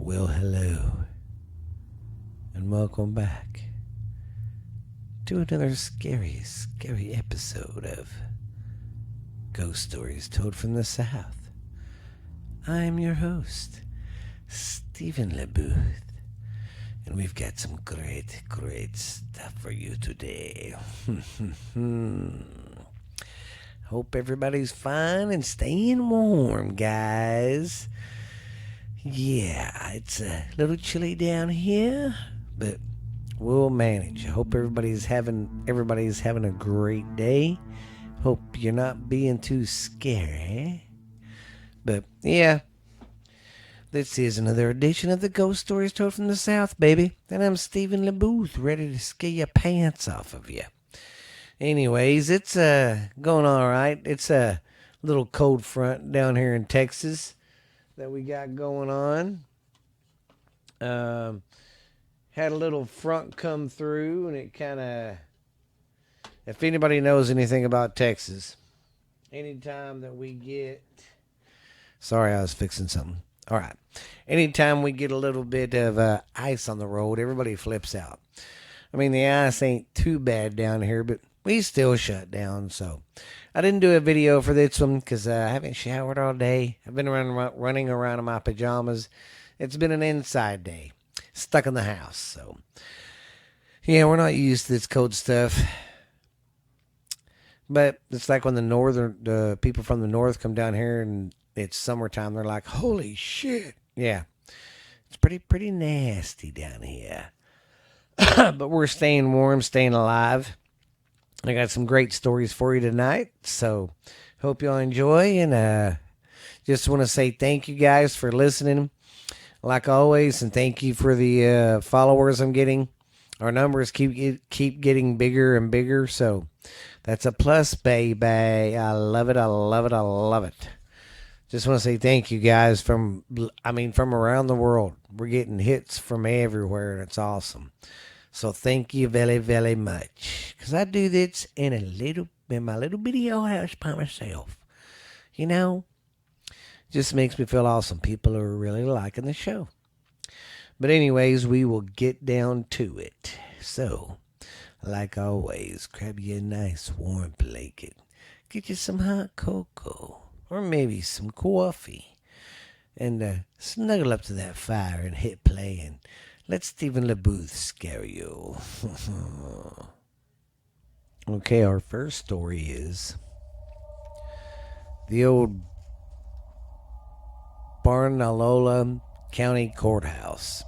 Well, hello, and welcome back to another scary episode of Ghost Stories Told from the South. I'm your host, Stephen LeBooth, and we've got some great stuff for you today. Hope everybody's fine and staying warm, guys. Yeah, it's a little chilly down here, but we'll manage. I hope everybody's having a great day. Hope you're not being too scary. But yeah, this is another edition of the Ghost Stories Told from the South, baby. And I'm Stephen LeBooth, ready to scare your pants off of you. Anyways, it's going all right. It's a little cold front down here in Texas that we got going on. Had a little front come through, and it kind of, if anybody knows anything about Texas, anytime that we get, sorry, I was fixing something. All right. Anytime we get a little bit of ice on the road, everybody flips out. I mean, the ice ain't too bad down here, but we still shut down, so I didn't do a video for this one because I haven't showered all day. I've been running around in my pajamas. It's been an inside day, stuck in the house. So, yeah, we're not used to this cold stuff. But it's like when the people from the north come down here and it's summertime. They're like, holy shit. Yeah, it's pretty nasty down here. But we're staying warm, staying alive. I got some great stories for you tonight, so hope y'all enjoy, and just want to say thank you guys for listening, like always, and thank you for the followers I'm getting. Our numbers keep getting bigger and bigger, so that's a plus, baby. I love it. Just want to say thank you guys from around the world. We're getting hits from everywhere, and it's awesome. So thank you very much. Because I do this in my little bitty old house by myself. You know, just makes me feel awesome. People are really liking the show. But anyways, we will get down to it. So, like always, grab you a nice warm blanket. Get you some hot cocoa. Or maybe some coffee. And snuggle up to that fire and hit play and let Stephen LeBooth scare you. Okay, our first story is the old Barnalola County Courthouse.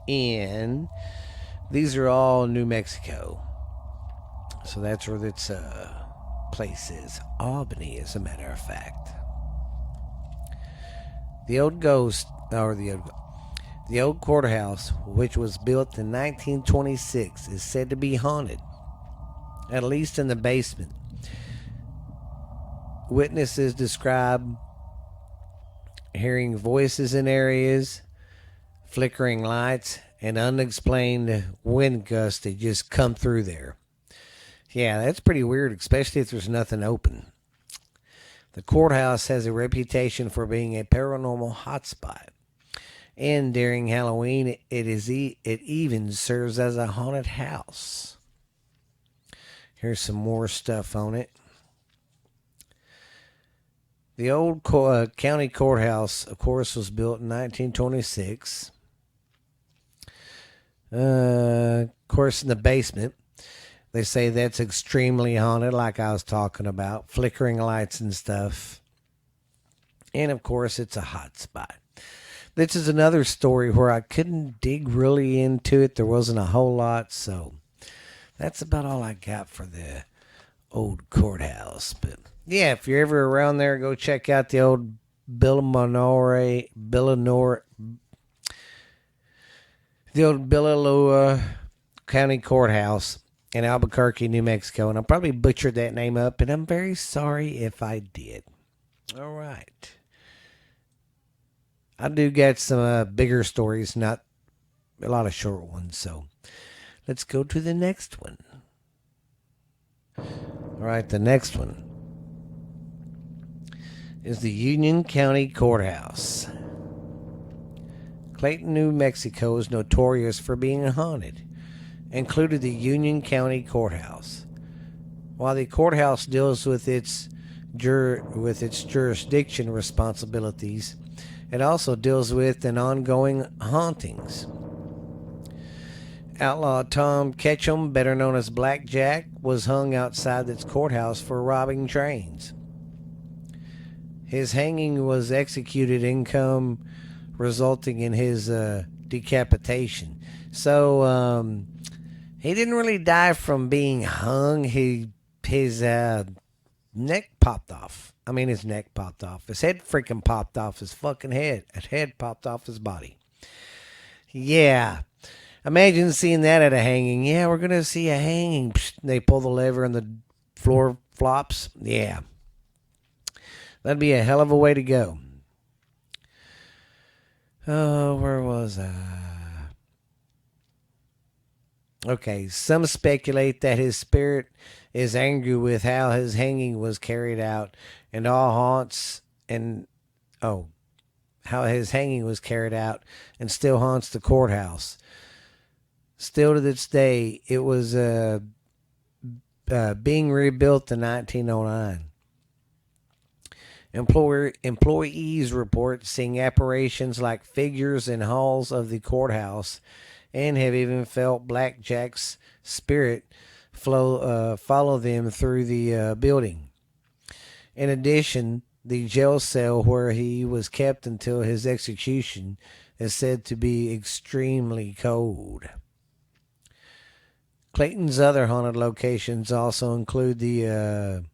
And these are all New Mexico. So that's where this place is. Albany, as a matter of fact. The old courthouse, which was built in 1926, is said to be haunted, at least in the basement. Witnesses describe hearing voices in areas, flickering lights, and unexplained wind gusts that just come through there. Yeah, that's pretty weird, especially if there's nothing open. The courthouse has a reputation for being a paranormal hotspot. And during Halloween, it even serves as a haunted house. Here's some more stuff on it. The old county courthouse, of course, was built in 1926. Of course, in the basement, they say that's extremely haunted, like I was talking about, flickering lights and stuff. And, of course, it's a hot spot. This is another story where I couldn't dig really into it. There wasn't a whole lot, so that's about all I got for the old courthouse. But yeah, if you're ever around there, go check out the old Billanoa County Courthouse in Albuquerque, New Mexico. And I probably butchered that name up, and I'm very sorry if I did. All right. I do get some bigger stories, not a lot of short ones. So let's go to the next one. All right, the next one is the Union County Courthouse. Clayton, New Mexico is notorious for being haunted, including the Union County Courthouse. While the courthouse deals with its jurisdiction responsibilities, it also deals with an ongoing hauntings. Outlaw Tom Ketchum, better known as Black Jack, was hung outside its courthouse for robbing trains. His hanging was executed income, resulting in his decapitation. So he didn't really die from being hung. His neck popped off. I mean, his neck popped off. His head freaking popped off. His fucking head. His head popped off his body. Yeah. Imagine seeing that at a hanging. Yeah, we're going to see a hanging. Psst, they pull the lever and the floor flops. Yeah. That'd be a hell of a way to go. Oh, where was I? Okay, some speculate that his spirit is angry with how his hanging was carried out and all haunts and how his hanging was carried out and still haunts the courthouse. Still to this day, it was being rebuilt in 1909. Employees report seeing apparitions like figures in halls of the courthouse and have even felt Black Jack's spirit follow them through the building. In addition, the jail cell where he was kept until his execution is said to be extremely cold. Clayton's other haunted locations also include the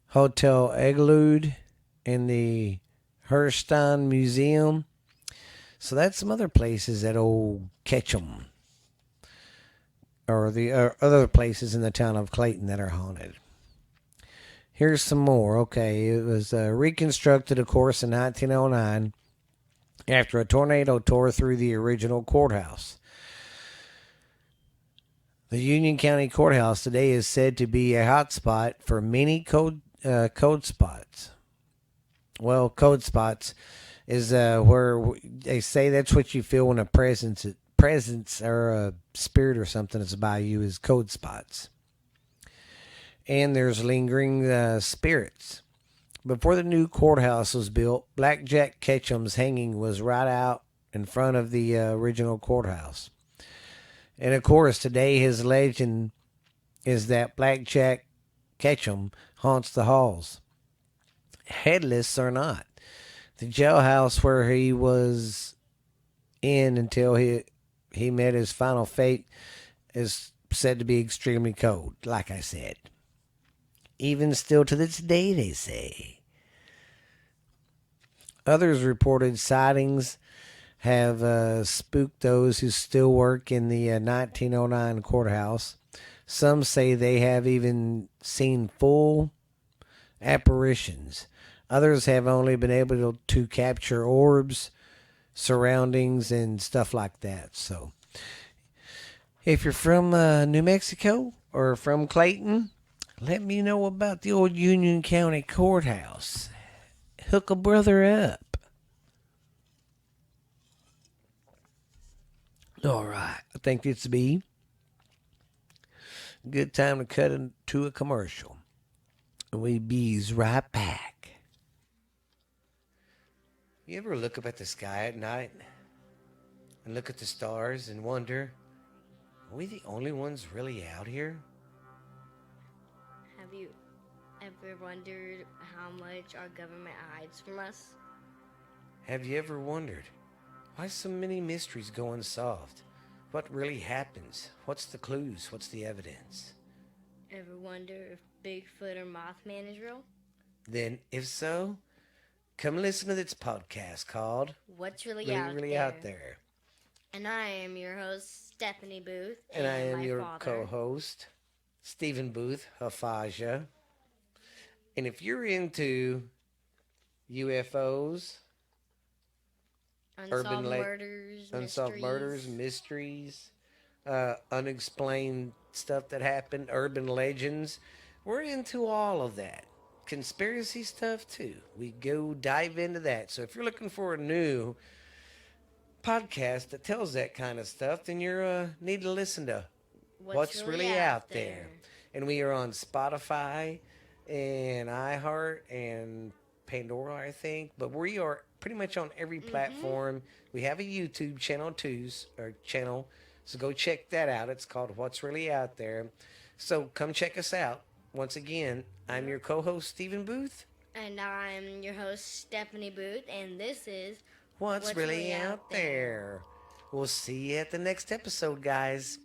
Hotel Eglud and the Herstein Museum. So that's some other places at Old Ketchum, or the other places in the town of Clayton that are haunted. Here's some more. Okay, it was reconstructed, of course, in 1909 after a tornado tore through the original courthouse. The Union County Courthouse today is said to be a hotspot for many code spots. Well, code spots is where they say that's what you feel when a presence or a spirit or something is by you, is code spots. And there's lingering spirits. Before the new courthouse was built, Black Jack Ketchum's hanging was right out in front of the original courthouse. And of course, today his legend is that Black Jack Ketchum haunts the halls, headless or not. The jailhouse where he was in until he met his final fate is said to be extremely cold, like I said. Even still to this day, they say. Others reported sightings have spooked those who still work in the 1909 courthouse. Some say they have even seen full apparitions. Others have only been able to capture orbs, surroundings, and stuff like that. So, if you're from New Mexico or from Clayton, let me know about the old Union County Courthouse. Hook a brother up. All right, I think it's be a good time to cut into a commercial. And we bees right back. You ever look up at the sky at night and look at the stars and wonder, are we the only ones really out here? Have you ever wondered how much our government hides from us? Have you ever wondered why so many mysteries go unsolved? What really happens? What's the clues? What's the evidence? Ever wonder if Bigfoot or Mothman is real? Then, if so, come listen to this podcast called What's Really Out There. And I am your host, Stephanie Booth. And I am your father. co-host, Stephen Booth Hafaja. And if you're into UFOs, unsolved murders, mysteries, unexplained stuff that happened, urban legends, we're into all of that. Conspiracy stuff too. We go dive into that. So if you're looking for a new podcast that tells that kind of stuff, then you need to listen to What's Really Out There. And we are on Spotify and iHeart and Pandora, I think. But we are pretty much on every platform. We have a YouTube channel. So go check that out. It's called What's Really Out There. So come check us out. Once again, I'm your co-host, Stephen Booth. And I'm your host, Stephanie Booth, and this is What's Really Out There. We'll see you at the next episode, guys.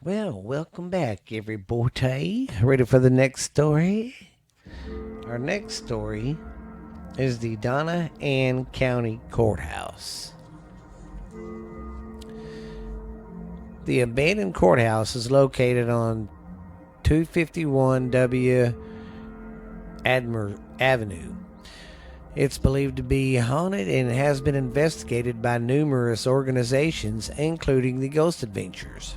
Well, welcome back, everybody. Ready for the next story? Our next story is the Donna Ann County Courthouse. The abandoned courthouse is located on 251 W. Avenue. It's believed to be haunted and has been investigated by numerous organizations, including the Ghost Adventures,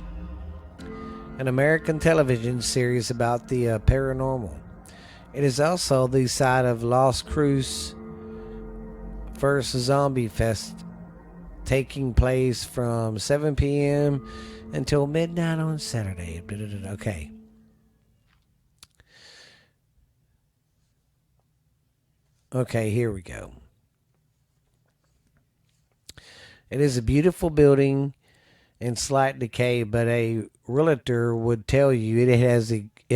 an American television series about the paranormal. It is also the site of Las Cruces First Zombie Fest, taking place from 7 p.m. until midnight on Saturday. Okay. Okay, here we go. It is a beautiful building in slight decay, but a realtor would tell you it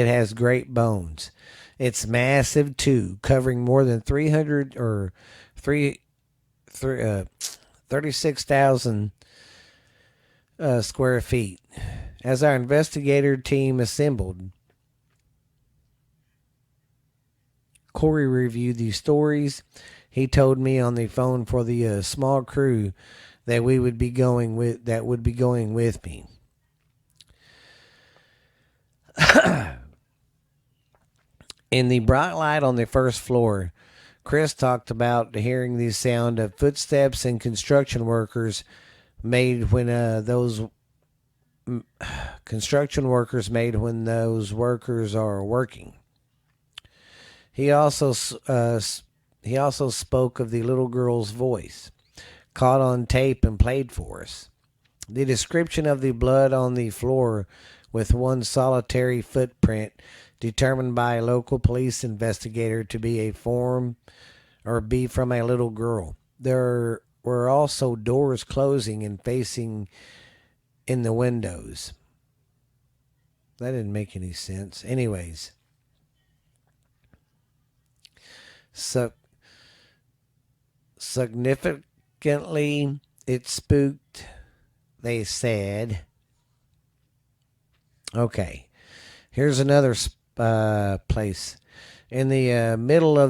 has great bones. It's massive too, covering more than 36,000 square feet. As our investigator team assembled, Corey reviewed these stories. He told me on the phone for the small crew that would be going with me. In the bright light on the first floor, Chris talked about hearing the sound of footsteps and construction workers made when those workers are working. He also spoke of the little girl's voice, caught on tape and played for us. The description of the blood on the floor with one solitary footprint determined by a local police investigator to be from a little girl. There were also doors closing and facing in the windows. That didn't make any sense. Anyways. Significantly, it spooked, they said. Okay, here's another place. In the middle of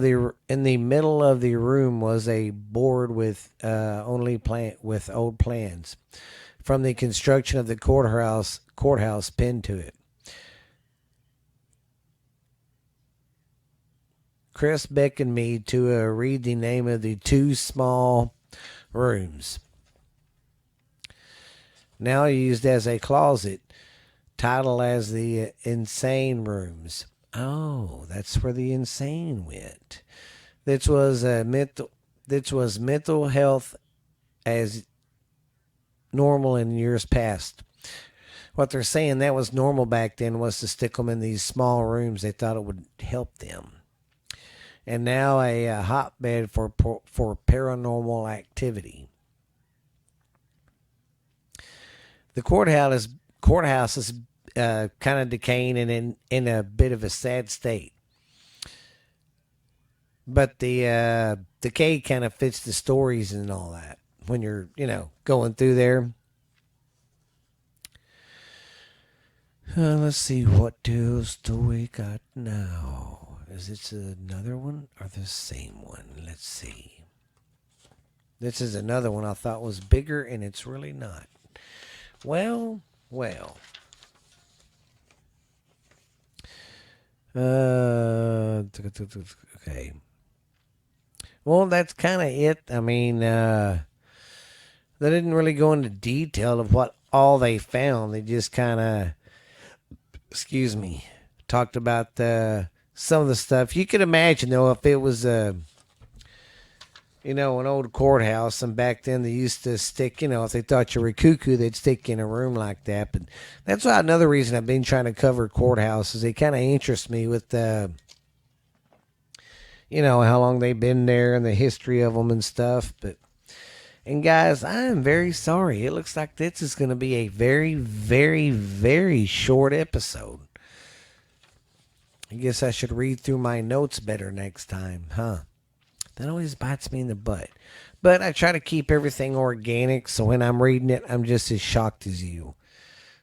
the room was a board with with old plans from the construction of the courthouse pinned to it. Chris beckoned me to read the name of the two small rooms, now used as a closet, titled as the insane rooms. Oh, that's where the insane went. This was mental health as normal in years past. What they're saying that was normal back then was to stick them in these small rooms. They thought it would help them. And now a hotbed for paranormal activity. The courthouse is kind of decaying and in a bit of a sad state. But the decay kind of fits the stories and all that when you're, going through there. Let's see, what else do we got now? Is this another one or the same one? Let's see. This is another one I thought was bigger, and it's really not. Well. Okay. Well, that's kind of it. I mean, they didn't really go into detail of what all they found. They just kind of, talked about some of the stuff. You could imagine, though, if it was an old courthouse. And back then they used to stick, if they thought you were cuckoo, they'd stick you in a room like that. But that's why another reason I've been trying to cover courthouses. They kind of interest me with how long they've been there and the history of them and stuff. And guys, I am very sorry. It looks like this is going to be a very, very, very short episode. I guess I should read through my notes better next time, huh? That always bites me in the butt. But I try to keep everything organic, so when I'm reading it, I'm just as shocked as you.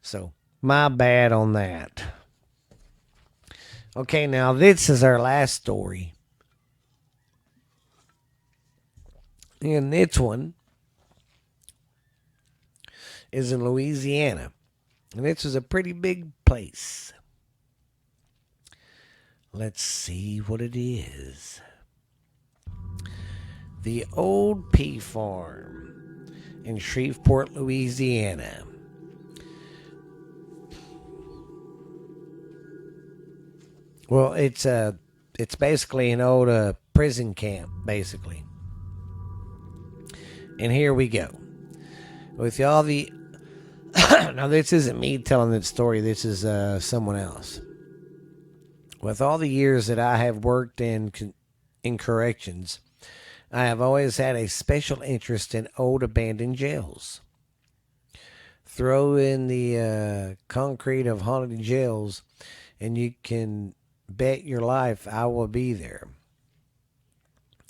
So, my bad on that. Okay, now this is our last story. And this one is in Louisiana. And this is a pretty big place. Let's see what it is. The Old Pea Farm in Shreveport, Louisiana. Well, it's basically an old prison camp, basically. And here we go. With all the now this isn't me telling this story. This is someone else. With all the years that I have worked in corrections, I have always had a special interest in old abandoned jails. Throw in the concrete of haunted jails, and you can bet your life I will be there.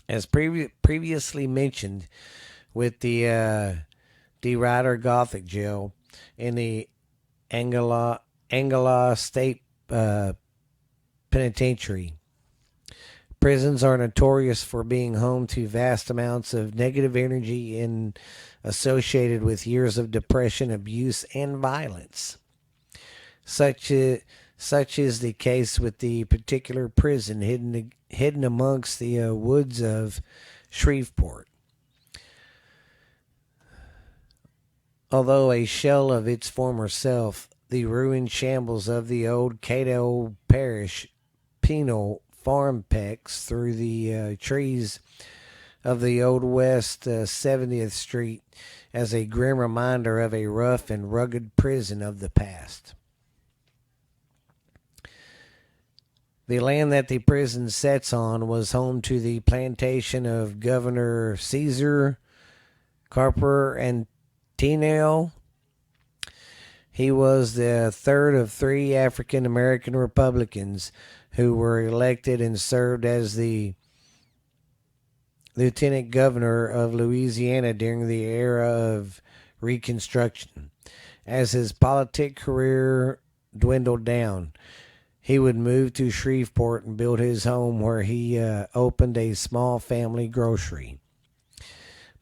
As previously mentioned, with the Ryder Gothic Jail in the Angela State Penitentiary. Prisons are notorious for being home to vast amounts of negative energy and associated with years of depression, abuse, and violence. Such is the case with the particular prison hidden amongst the woods of Shreveport. Although a shell of its former self, the ruined shambles of the old Caddo Parish penal farm pecks through the trees of the Old West 70th Street as a grim reminder of a rough and rugged prison of the past. The land that the prison sets on was home to the plantation of Governor Caesar Carper and Tino. He was the third of three African American Republicans who were elected and served as the lieutenant governor of Louisiana during the era of Reconstruction. As his politic career dwindled down, he would move to Shreveport and build his home where he opened a small family grocery.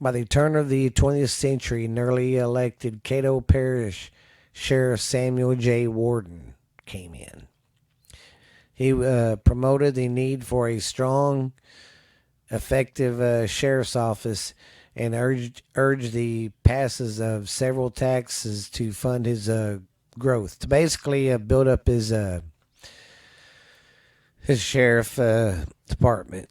By the turn of the 20th century, newly elected Caddo Parish Sheriff Samuel J. Warden came in. He promoted the need for a strong, effective sheriff's office and urged the passes of several taxes to fund his growth, to basically build up his sheriff department.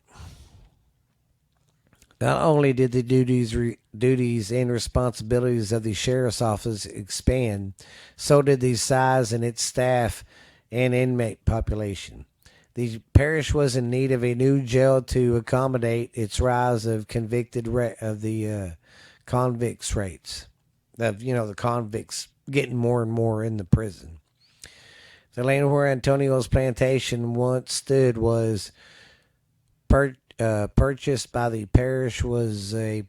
Not only did the duties and responsibilities of the sheriff's office expand, so did the size and its staff and inmate population. The parish was in need of a new jail to accommodate its rise of convicts rates of the convicts getting more and more in the prison. The land where Antonio's plantation once stood was purchased by the parish was a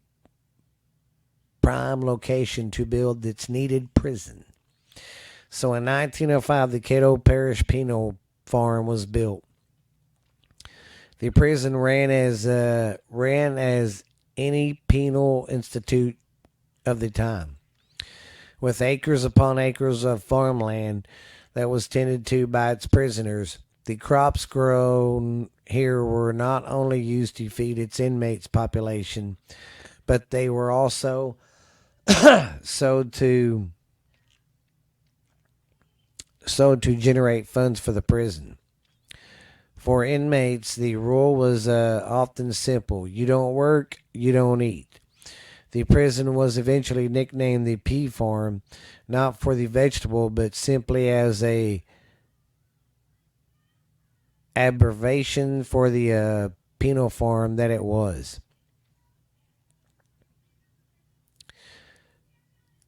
prime location to build its needed prison. So in 1905, the Caddo Parish Penal Farm was built. The prison ran as any penal institute of the time, with acres upon acres of farmland that was tended to by its prisoners. The crops grown here were not only used to feed its inmates' population, but they were also sold to generate funds for the prison. For inmates, the rule was often simple: you don't work, you don't eat. The prison was eventually nicknamed the Pea Farm, not for the vegetable, but simply as a abbreviation for the penal farm that it was.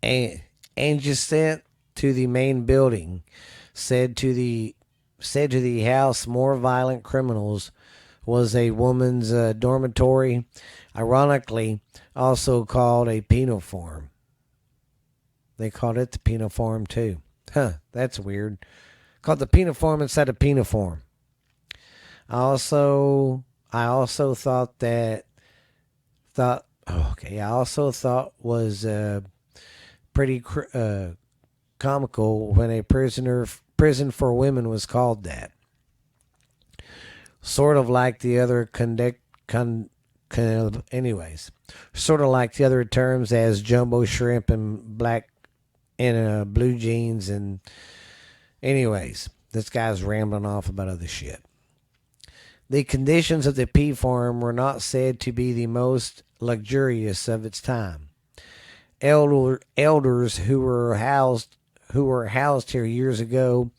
And just sent to the main building, said to the house more violent criminals was a woman's dormitory, ironically also called a penal farm. They called it the penal farm too. Huh, that's weird. Called the penal farm instead of penal farm. I also thought that thought okay. I also thought was pretty comical when a prison for women was called that. Sort of like the other anyways, sort of like the other terms as jumbo shrimp and black and blue jeans and anyways, this guy's rambling off about other shit. The conditions of the pea farm were not said to be the most luxurious of its time. Elders who were housed here years ago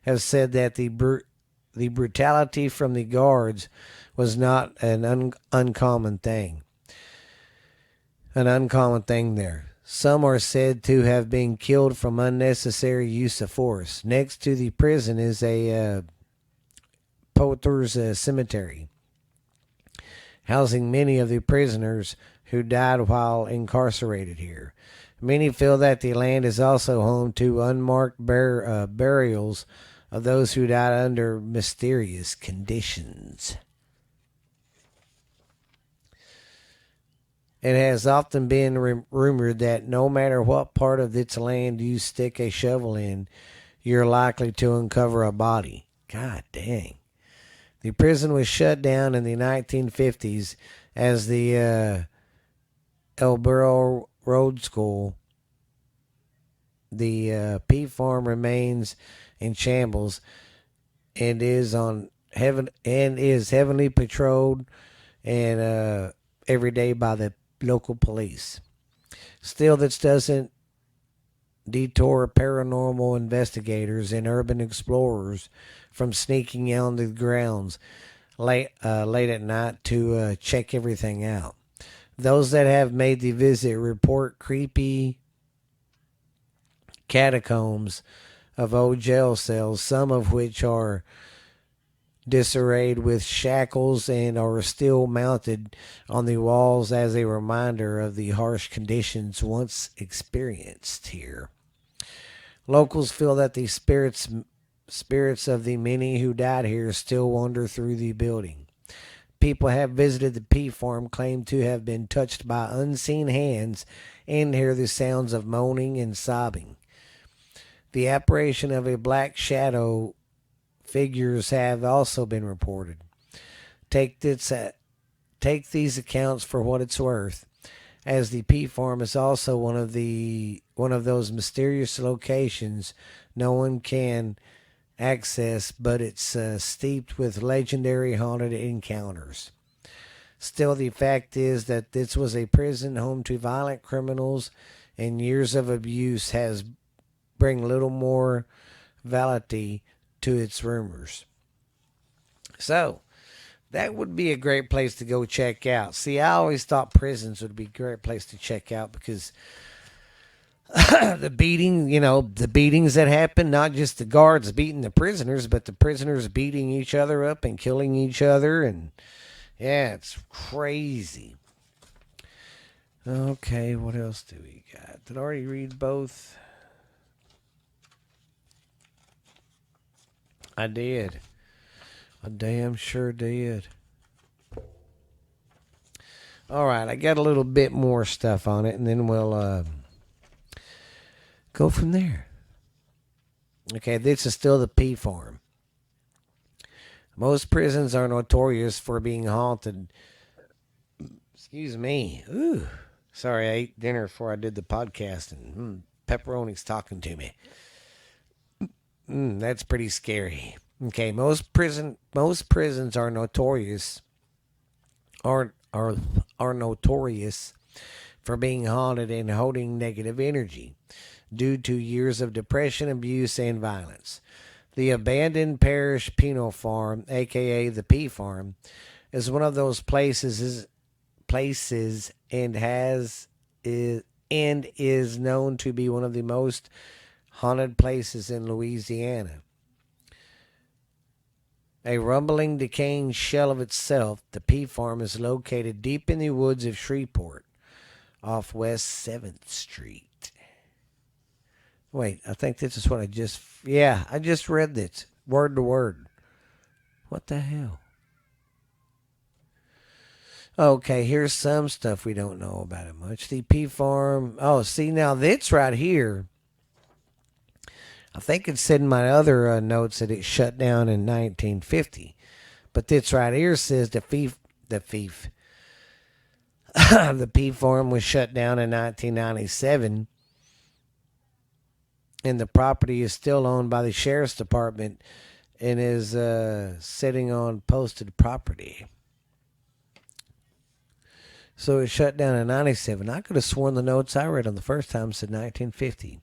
have said that the brutality from the guards was not an uncommon thing. An uncommon thing there. Some are said to have been killed from unnecessary use of force. Next to the prison is a Potters Cemetery, housing many of the prisoners who died while incarcerated here. Many feel that the land is also home to unmarked burials of those who died under mysterious conditions. It has often been rumored that no matter what part of its land you stick a shovel in, you're likely to uncover a body. God dang. The prison was shut down in the 1950s as the Elborough Road School. The Pea Farm remains in shambles and is heavily patrolled and every day by the local police. Still, this doesn't deter paranormal investigators and urban explorers from sneaking on the grounds late at night to check everything out. Those that have made the visit report creepy catacombs of old jail cells, some of which are disarrayed with shackles and are still mounted on the walls as a reminder of the harsh conditions once experienced here. Locals feel that the spirits of the many who died here still wander through the building. People have visited the Pea Farm, claim to have been touched by unseen hands, and hear the sounds of moaning and sobbing. The apparition of a black shadow figures have also been reported. Take these accounts for what it's worth, as the Pea Farm is also one of those mysterious locations no one can access, but it's steeped with legendary haunted encounters. Still, the fact is that this was a prison home to violent criminals, and years of abuse has bring little more validity to its rumors. So, that would be a great place to go check out. See, I always thought prisons would be a great place to check out because the beatings that happen, not just the guards beating the prisoners, but the prisoners beating each other up and killing each other. And yeah, it's crazy. Okay, what else do we got? Did I already read both? I did. I damn sure did. All right, I got a little bit more stuff on it, and then we'll go from there. Okay, this is still the Pea Farm. Most prisons are notorious for being haunted. Excuse me. Ooh. Sorry, I ate dinner before I did the podcast, and pepperoni's talking to me. That's pretty scary. Okay, most prisons are notorious are notorious for being haunted and holding negative energy due to years of depression, abuse, and violence. The abandoned parish penal farm, aka the P farm, is one of those places and is known to be one of the most haunted places in Louisiana. A rumbling, decaying shell of itself, the P farm is located deep in the woods of Shreveport, off West 7th Street. Wait, I think this is what I just read this word to word. What the hell? Okay, here's some stuff we don't know about it much. The P farm. Oh, see, now this right here. I think it said in my other notes that it shut down in 1950. But this right here says the the P farm was shut down in 1997. And the property is still owned by the sheriff's department and is sitting on posted property. So it shut down in 97. I could have sworn the notes I read on the first time said 1950.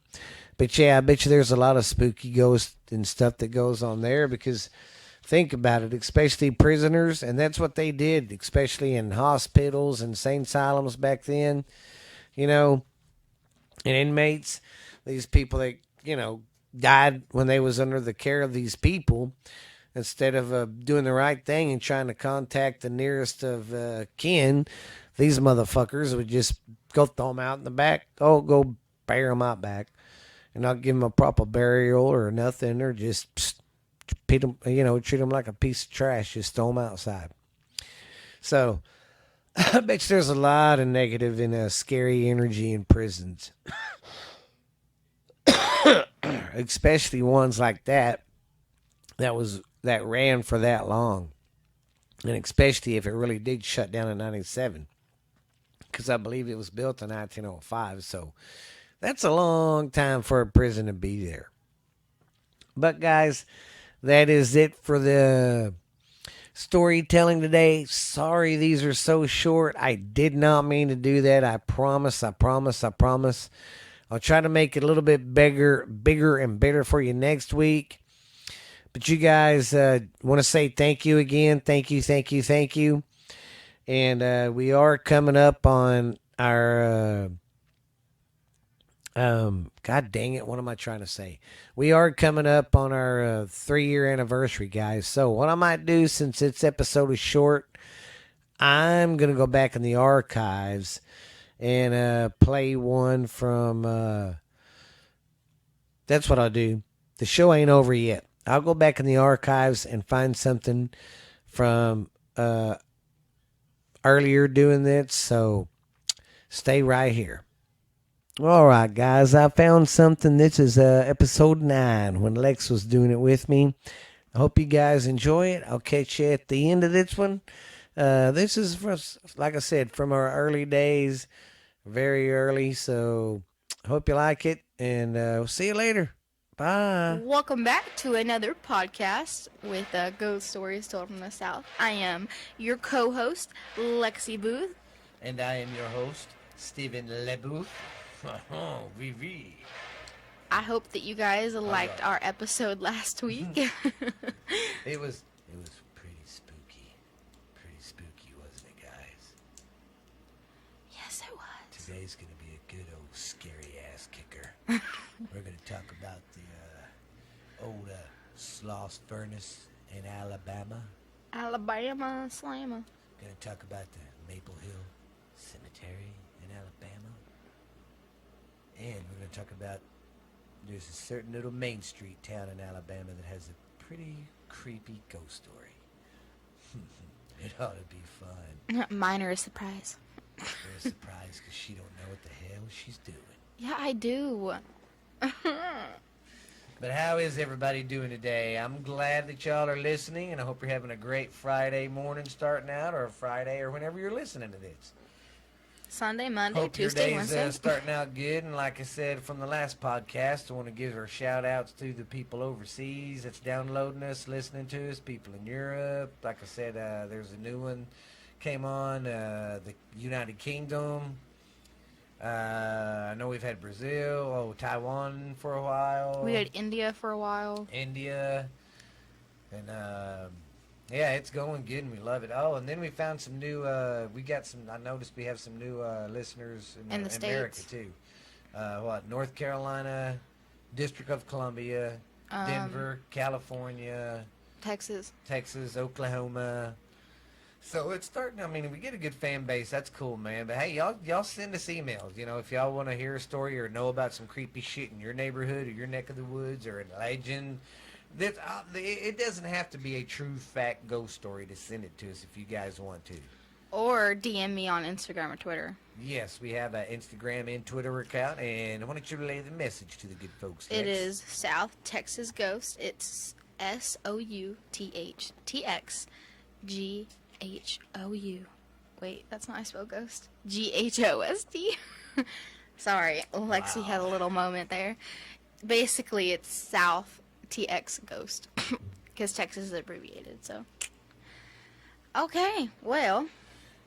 But yeah, I bet you there's a lot of spooky ghosts and stuff that goes on there because think about it, especially prisoners, and that's what they did, especially in hospitals and insane asylums back then, you know, and inmates, these people that, you know, died when they was under the care of these people instead of doing the right thing and trying to contact the nearest of kin. These motherfuckers would just go throw them out in the back. Oh, go bury them out back, and not give them a proper burial or nothing, or just treat them, treat them like a piece of trash. Just throw them outside. So I bet you there's a lot of negative and scary energy in prisons, especially ones like that that ran for that long, and especially if it really did shut down in '97. Because I believe it was built in 1905. So that's a long time for a prison to be there. But guys, that is it for the storytelling today. Sorry these are so short. I did not mean to do that. I promise. I'll try to make it a little bit bigger and better for you next week. But you guys want to say thank you again. Thank you. And we are coming up on our God dang it, what am I trying to say? We are coming up on our 3-year anniversary, guys. So what I might do, since this episode is short, I'm gonna go back in the archives and play one from that's what I'll do. The show ain't over yet. I'll go back in the archives and find something from earlier doing this, so stay right here. All right, guys, I found something. This is episode 9 when Lex was doing it with me. I hope you guys enjoy it. I'll catch you at the end of this one. This is, like I said, from our early days, very early, so I hope you like it, and we'll see you later. Bye. Welcome back to another podcast with Ghost Stories Told from the South. I am your co-host, Lexi Booth. And I am your host, Stephen LeBooth. Vivi. I hope that you guys liked our episode last week. It was pretty spooky. Pretty spooky, wasn't it, guys? Yes, it was. Today's going to be a good old scary ass kicker. We're going to talk about the old Sloss Furnace in Alabama. Alabama Slammer. Going to talk about the Maple Hill Cemetery in Alabama. And we're going to talk about there's a certain little Main Street town in Alabama that has a pretty creepy ghost story. It ought to be fun. Mine are a surprise. You're a surprise because she don't know what the hell she's doing. Yeah, I do. But how is everybody doing today? I'm glad that y'all are listening, and I hope you're having a great Friday morning starting out, or a Friday, or whenever you're listening to this. Sunday, Monday, Hope Tuesday, your day's Wednesday. starting out good. And like I said from the last podcast, I want to give our shout outs to the people overseas that's downloading us, listening to us, people in Europe. Like I said, there's a new one came on, the United Kingdom. I know we've had Brazil, Taiwan for a while. We had India for a while. India. And yeah, it's going good and we love it. Oh, and then we found some new, I noticed we have some new listeners In the America States. too. North Carolina, District of Columbia, Denver, California, Texas. Texas, Oklahoma. So it's starting, I mean, we get a good fan base. That's cool, man. But hey, y'all send us emails. You know, if y'all want to hear a story or know about some creepy shit in your neighborhood or your neck of the woods or a legend, it doesn't have to be a true fact ghost story to send it to us if you guys want to. Or DM me on Instagram or Twitter. Yes, we have an Instagram and Twitter account, and why don't you relay the message to the good folks? It Lex? is South Texas Ghost. It's SOUTHTXGHOU. Wait, that's not how I spell ghost. GHOST. Sorry, Lexi had a little moment there. Basically, it's South TX Ghost because Texas is abbreviated. So, okay, well,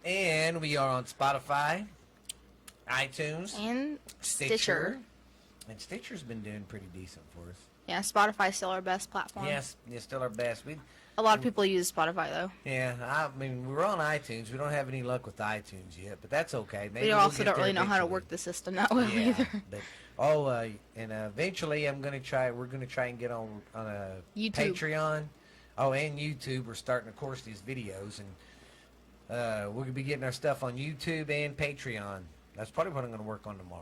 And we are on Spotify, iTunes, and Stitcher. Stitcher. And Stitcher's been doing pretty decent for us. Yeah, Spotify's still our best platform. Yes, it's still our best. A lot of people use Spotify though. Yeah, I mean, we're on iTunes. We don't have any luck with iTunes yet, but that's okay. Maybe We we'll also get don't there really know how to eventually. work the system that well Yeah, either. but and eventually we're gonna try and get on a YouTube. Patreon. Oh, and YouTube. We're starting, of course, these videos, and we're gonna be getting our stuff on YouTube and Patreon. That's probably what I'm gonna work on tomorrow.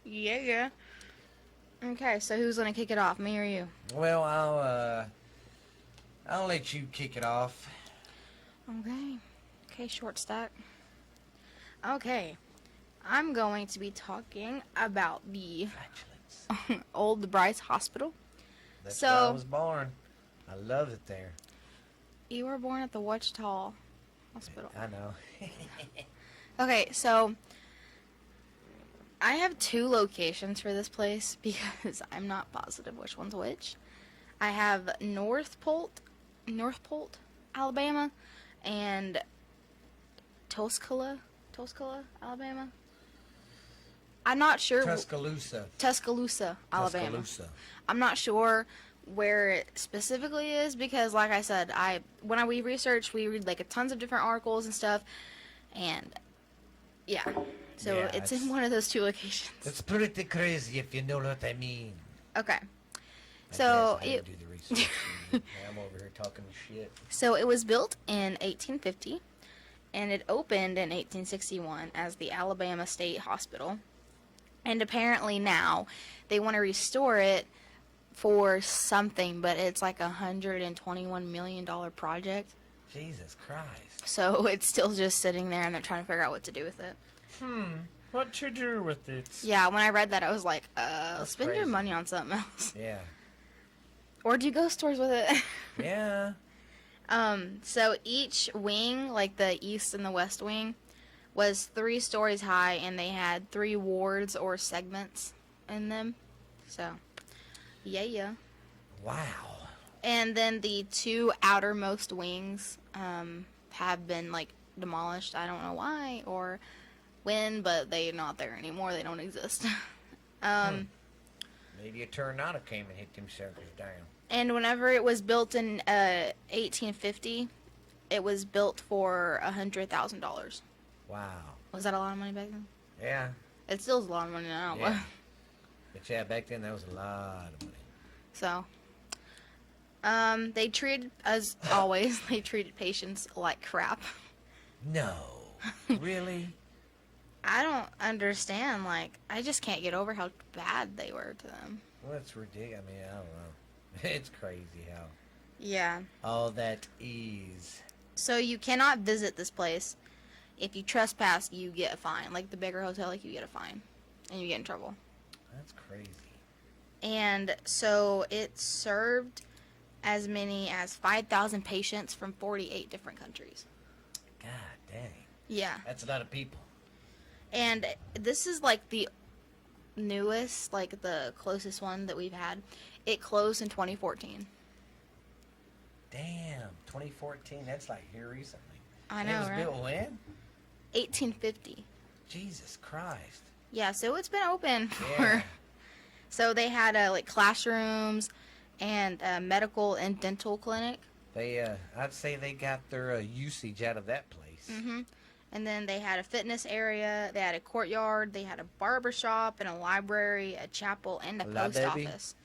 Yeah. Okay, so who's gonna kick it off, me or you? Well, I'll let you kick it off. Okay, short stack. Okay, I'm going to be talking about the Flatulence. Old Bryce Hospital. That's So- where I was born. I love it there. You were born at the Wichita Hospital. I know. Okay, so I have two locations for this place because I'm not positive which one's which. I have North Polk, Alabama, and Tuscaloosa, Alabama. I'm not sure. Tuscaloosa, Alabama. Tuscaloosa. I'm not sure where it specifically is because, like I said, when we research, we read like tons of different articles and stuff, and yeah, so Yeah, it's it's- in one of those two locations. It's pretty crazy if you know what I mean. Okay, I so guess I didn't do the research. I'm over here talking shit. so it was built in 1850, and it opened in 1861 as the Alabama State Hospital, and apparently now they want to restore it for something, but it's like $121 million project. Jesus Christ. So it's still just sitting there, and they're trying to figure out what to do with it. What to do with it? Yeah, when I read that, I was like, spend your crazy. money on something else. Yeah. Or do ghost tours with it. Yeah. So each wing, like the east and the west wing, was 3 stories high, and they had 3 wards or segments in them. So, yeah. Wow. And then the 2 outermost wings have been like demolished. I don't know why or when, but they're not there anymore. They don't exist. Maybe a tornado came and hit them suckers down. And whenever it was built in 1850, it was built for $100,000. Wow. Was that a lot of money back then? Yeah. It still is a lot of money now. Yeah. But yeah, back then that was a lot of money. So, they treated, as always, they treated patients like crap. No. Really? I don't understand. Like, I just can't get over how bad they were to them. Well, that's ridiculous. I mean, I don't know. It's crazy how Yeah. all that is. So you cannot visit this place. If you trespass, you get a fine. Like the bigger hotel, like you get a fine, and you get in trouble. That's crazy. And so it served as many as 5,000 patients from 48 different countries. God dang. Yeah. That's a lot of people. And this is like the newest, like the closest one that we've had. It closed in 2014. Damn, 2014. That's like here recently. I And know, it was right? built when? 1850. Jesus Christ. Yeah, so it's been open for. Yeah. So they had like classrooms and a medical and dental clinic. They, I'd say they got their usage out of that place. Hmm. And then they had a fitness area, they had a courtyard, they had a barber shop and a library, a chapel, and a La post baby. office.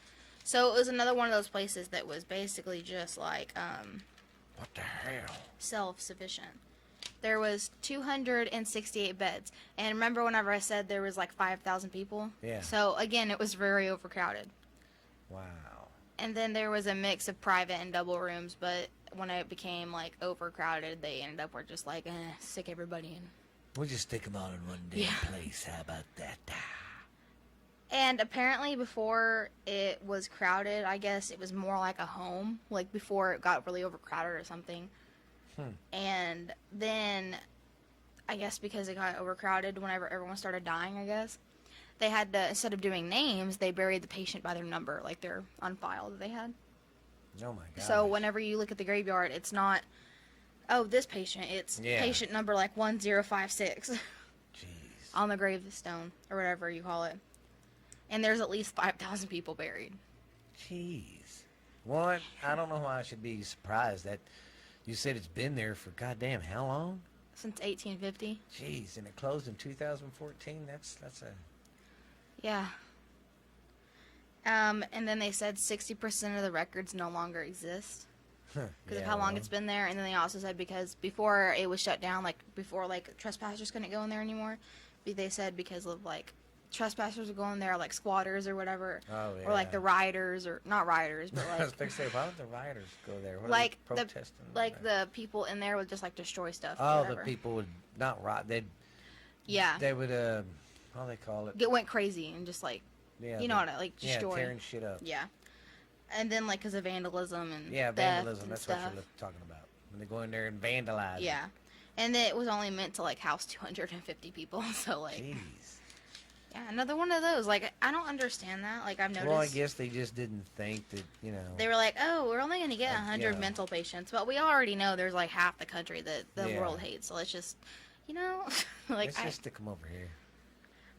So it was another one of those places that was basically just like What the hell? self-sufficient. There was 268 beds. And remember whenever I said there was like 5,000 people? Yeah. So again, it was very overcrowded. Wow. And then there was a mix of private and double rooms, but when it became like overcrowded, they ended up with just like, stick everybody in. We'll just stick them all in one damn Yeah. place. How about that? And apparently before it was crowded, I guess it was more like a home, like before it got really overcrowded or something. And then I guess because it got overcrowded whenever everyone started dying, I guess, they had to, instead of doing names, they buried the patient by their number, like their on file that they had. Oh my god. So whenever you look at the graveyard, it's not, oh, this patient, it's Yeah. patient number like 1056 Jeez. on the gravestone or whatever you call it. And there's at least 5,000 people buried. Jeez. One, I don't know why I should be surprised that you said it's been there for goddamn how long? Since 1850. Jeez, and it closed in 2014. That's a Yeah. And then they said 60% of the records no longer exist because of how long it's been there. And then they also said because before it was shut down, like before like trespassers couldn't go in there anymore, they said because of like trespassers were going there, like squatters or whatever, Oh, or like yeah. the rioters or not rioters, but I was like fixing to say, why would the rioters go there? What are like they the protesting? like the people in there would just like destroy stuff. or Oh, the whatever. people would not riot. Yeah, They would how do they call it? it went crazy and just like Yeah, you know what I like yeah, destroy. tearing shit up. Yeah. And then like because of vandalism and Yeah, theft vandalism. and That's stuff. what you're talking about. When they go in there and vandalize. it. Yeah. And it was only meant to like house 250 people. So like Jeez. yeah, another one of those. Like I don't understand that. Like I've noticed Well, I guess they just didn't think that they were like, "Oh, we're only going to get Like, 100 yeah. mental patients." But we already know there's like half the country that the Yeah. world hates. So let's just like let's just stick them over here.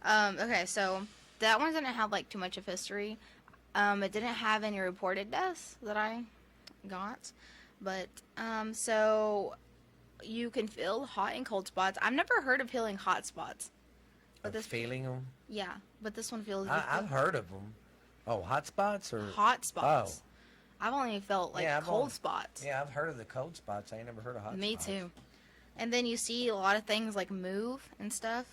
okay, so that one didn't have like too much of history. It didn't have any reported deaths that I got. But so you can feel hot and cold spots. I've never heard of healing hot spots. But Of this feeling them. yeah, but this one feels I've heard of them. Oh, hot spots or hot spots. Oh. I've only felt like Yeah, I've cold only- spots. Yeah, I've heard of the cold spots. I ain't never heard of hot Me spots. too. And then you see a lot of things like move and stuff,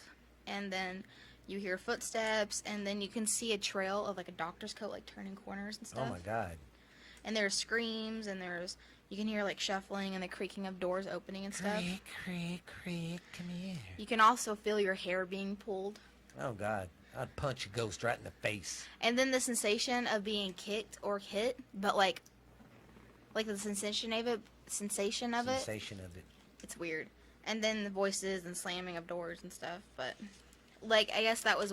and then you hear footsteps, and then you can see a trail of like a doctor's coat like turning corners and Oh stuff. my god. And there's screams, and you can hear like shuffling and the creaking of doors opening and stuff. Creak, creak, creak. Come here. You can also feel your hair being pulled. Oh god. I'd punch a ghost right in the face. And then the sensation of being kicked or hit, but like the sensation of it, Sensation of it. it's weird. And then the voices and slamming of doors and stuff. But like I guess that was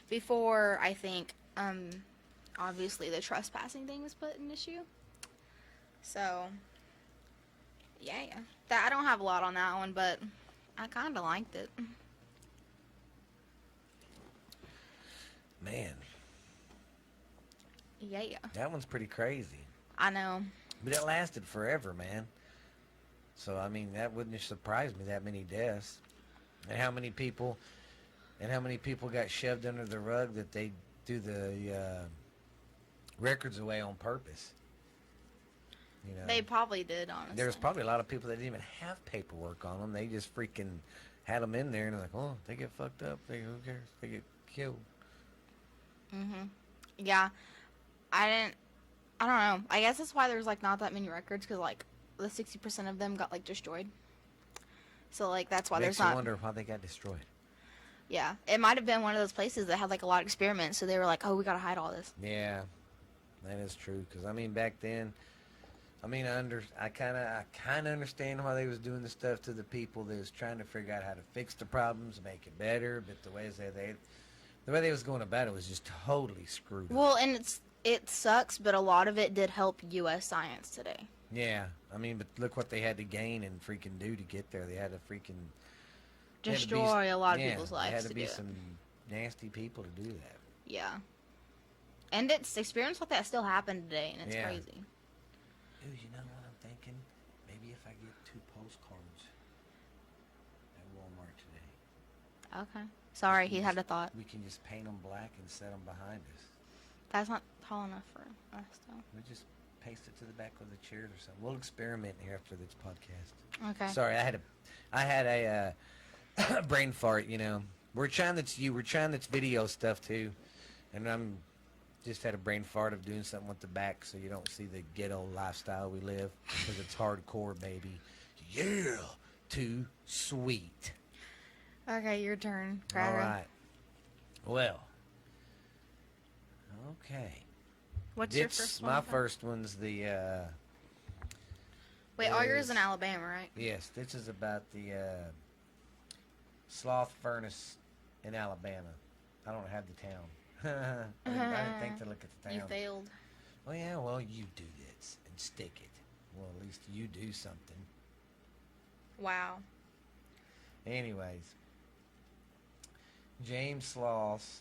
before I think obviously the trespassing thing was put in issue. So yeah. That I don't have a lot on that one, but I kind of liked it. Man, Yeah. that one's pretty crazy. I know. But it lasted forever, man. So I mean, that wouldn't have surprised me, that many deaths. And how many people got shoved under the rug that they do the records away on purpose. You know, They probably did, honestly. there's probably a lot of people that didn't even have paperwork on them. They just freaking had them in there, and they're like, oh, they get fucked up. Who cares? They get killed. Yeah. I don't know. I guess that's why there's like not that many records because like the 60% of them got like destroyed. So like that's why Makes there's you not. wonder why they got destroyed. Yeah, it might have been one of those places that had like a lot of experiments, so they were like, "Oh, we gotta hide all this." Yeah, that is true. Because I mean, back then, I mean, I kind of understand why they was doing the stuff to the people. They was trying to figure out how to fix the problems, make it better. But the way they was going about it was just totally screwed up. Well, and it sucks, but a lot of it did help U.S. science today. Yeah, I mean, but look what they had to gain and freaking do to get there. They had to freaking they had to be- Destroy a lot of yeah, people's They lives had to to do be it. some nasty people to do that. Yeah. And it's experience like that still happened today, and it's Yeah. crazy. Ooh, you know what I'm thinking? Maybe if I get 2 postcards at Walmart today, Okay. Sorry, he had a thought. we can just paint them black and set them behind us. That's not tall enough for us, though. We just paste it to the back of the chairs or something. We'll experiment here after this podcast. Okay. Sorry, I had a brain fart. You know, we're trying this video stuff too, and I'm just had a brain fart of doing something with the back, so you don't see the ghetto lifestyle we live because it's hardcore, baby. Yeah, too sweet. Okay, your turn. All Crowder. right. Well. Okay. What's your first one? My first one's the. Wait, all yours is- in Alabama, right? Yes, this is about the Sloth Furnace in Alabama. I don't have the town. I didn't think to look at the You town. failed. Oh yeah, well you do this and stick it. Well, at least you do something. Wow. Anyways, James Sloss.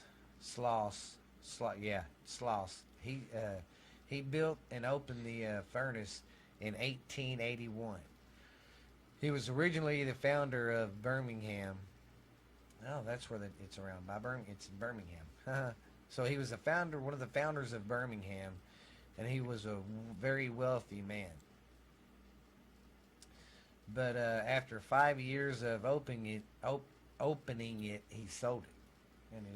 He built and opened the furnace in 1881. He was originally the founder of Birmingham. Oh, that's where it's around. It's in Birmingham. So he was one of the founders of Birmingham, and he was a very wealthy man. But after 5 years of opening it, he sold it. And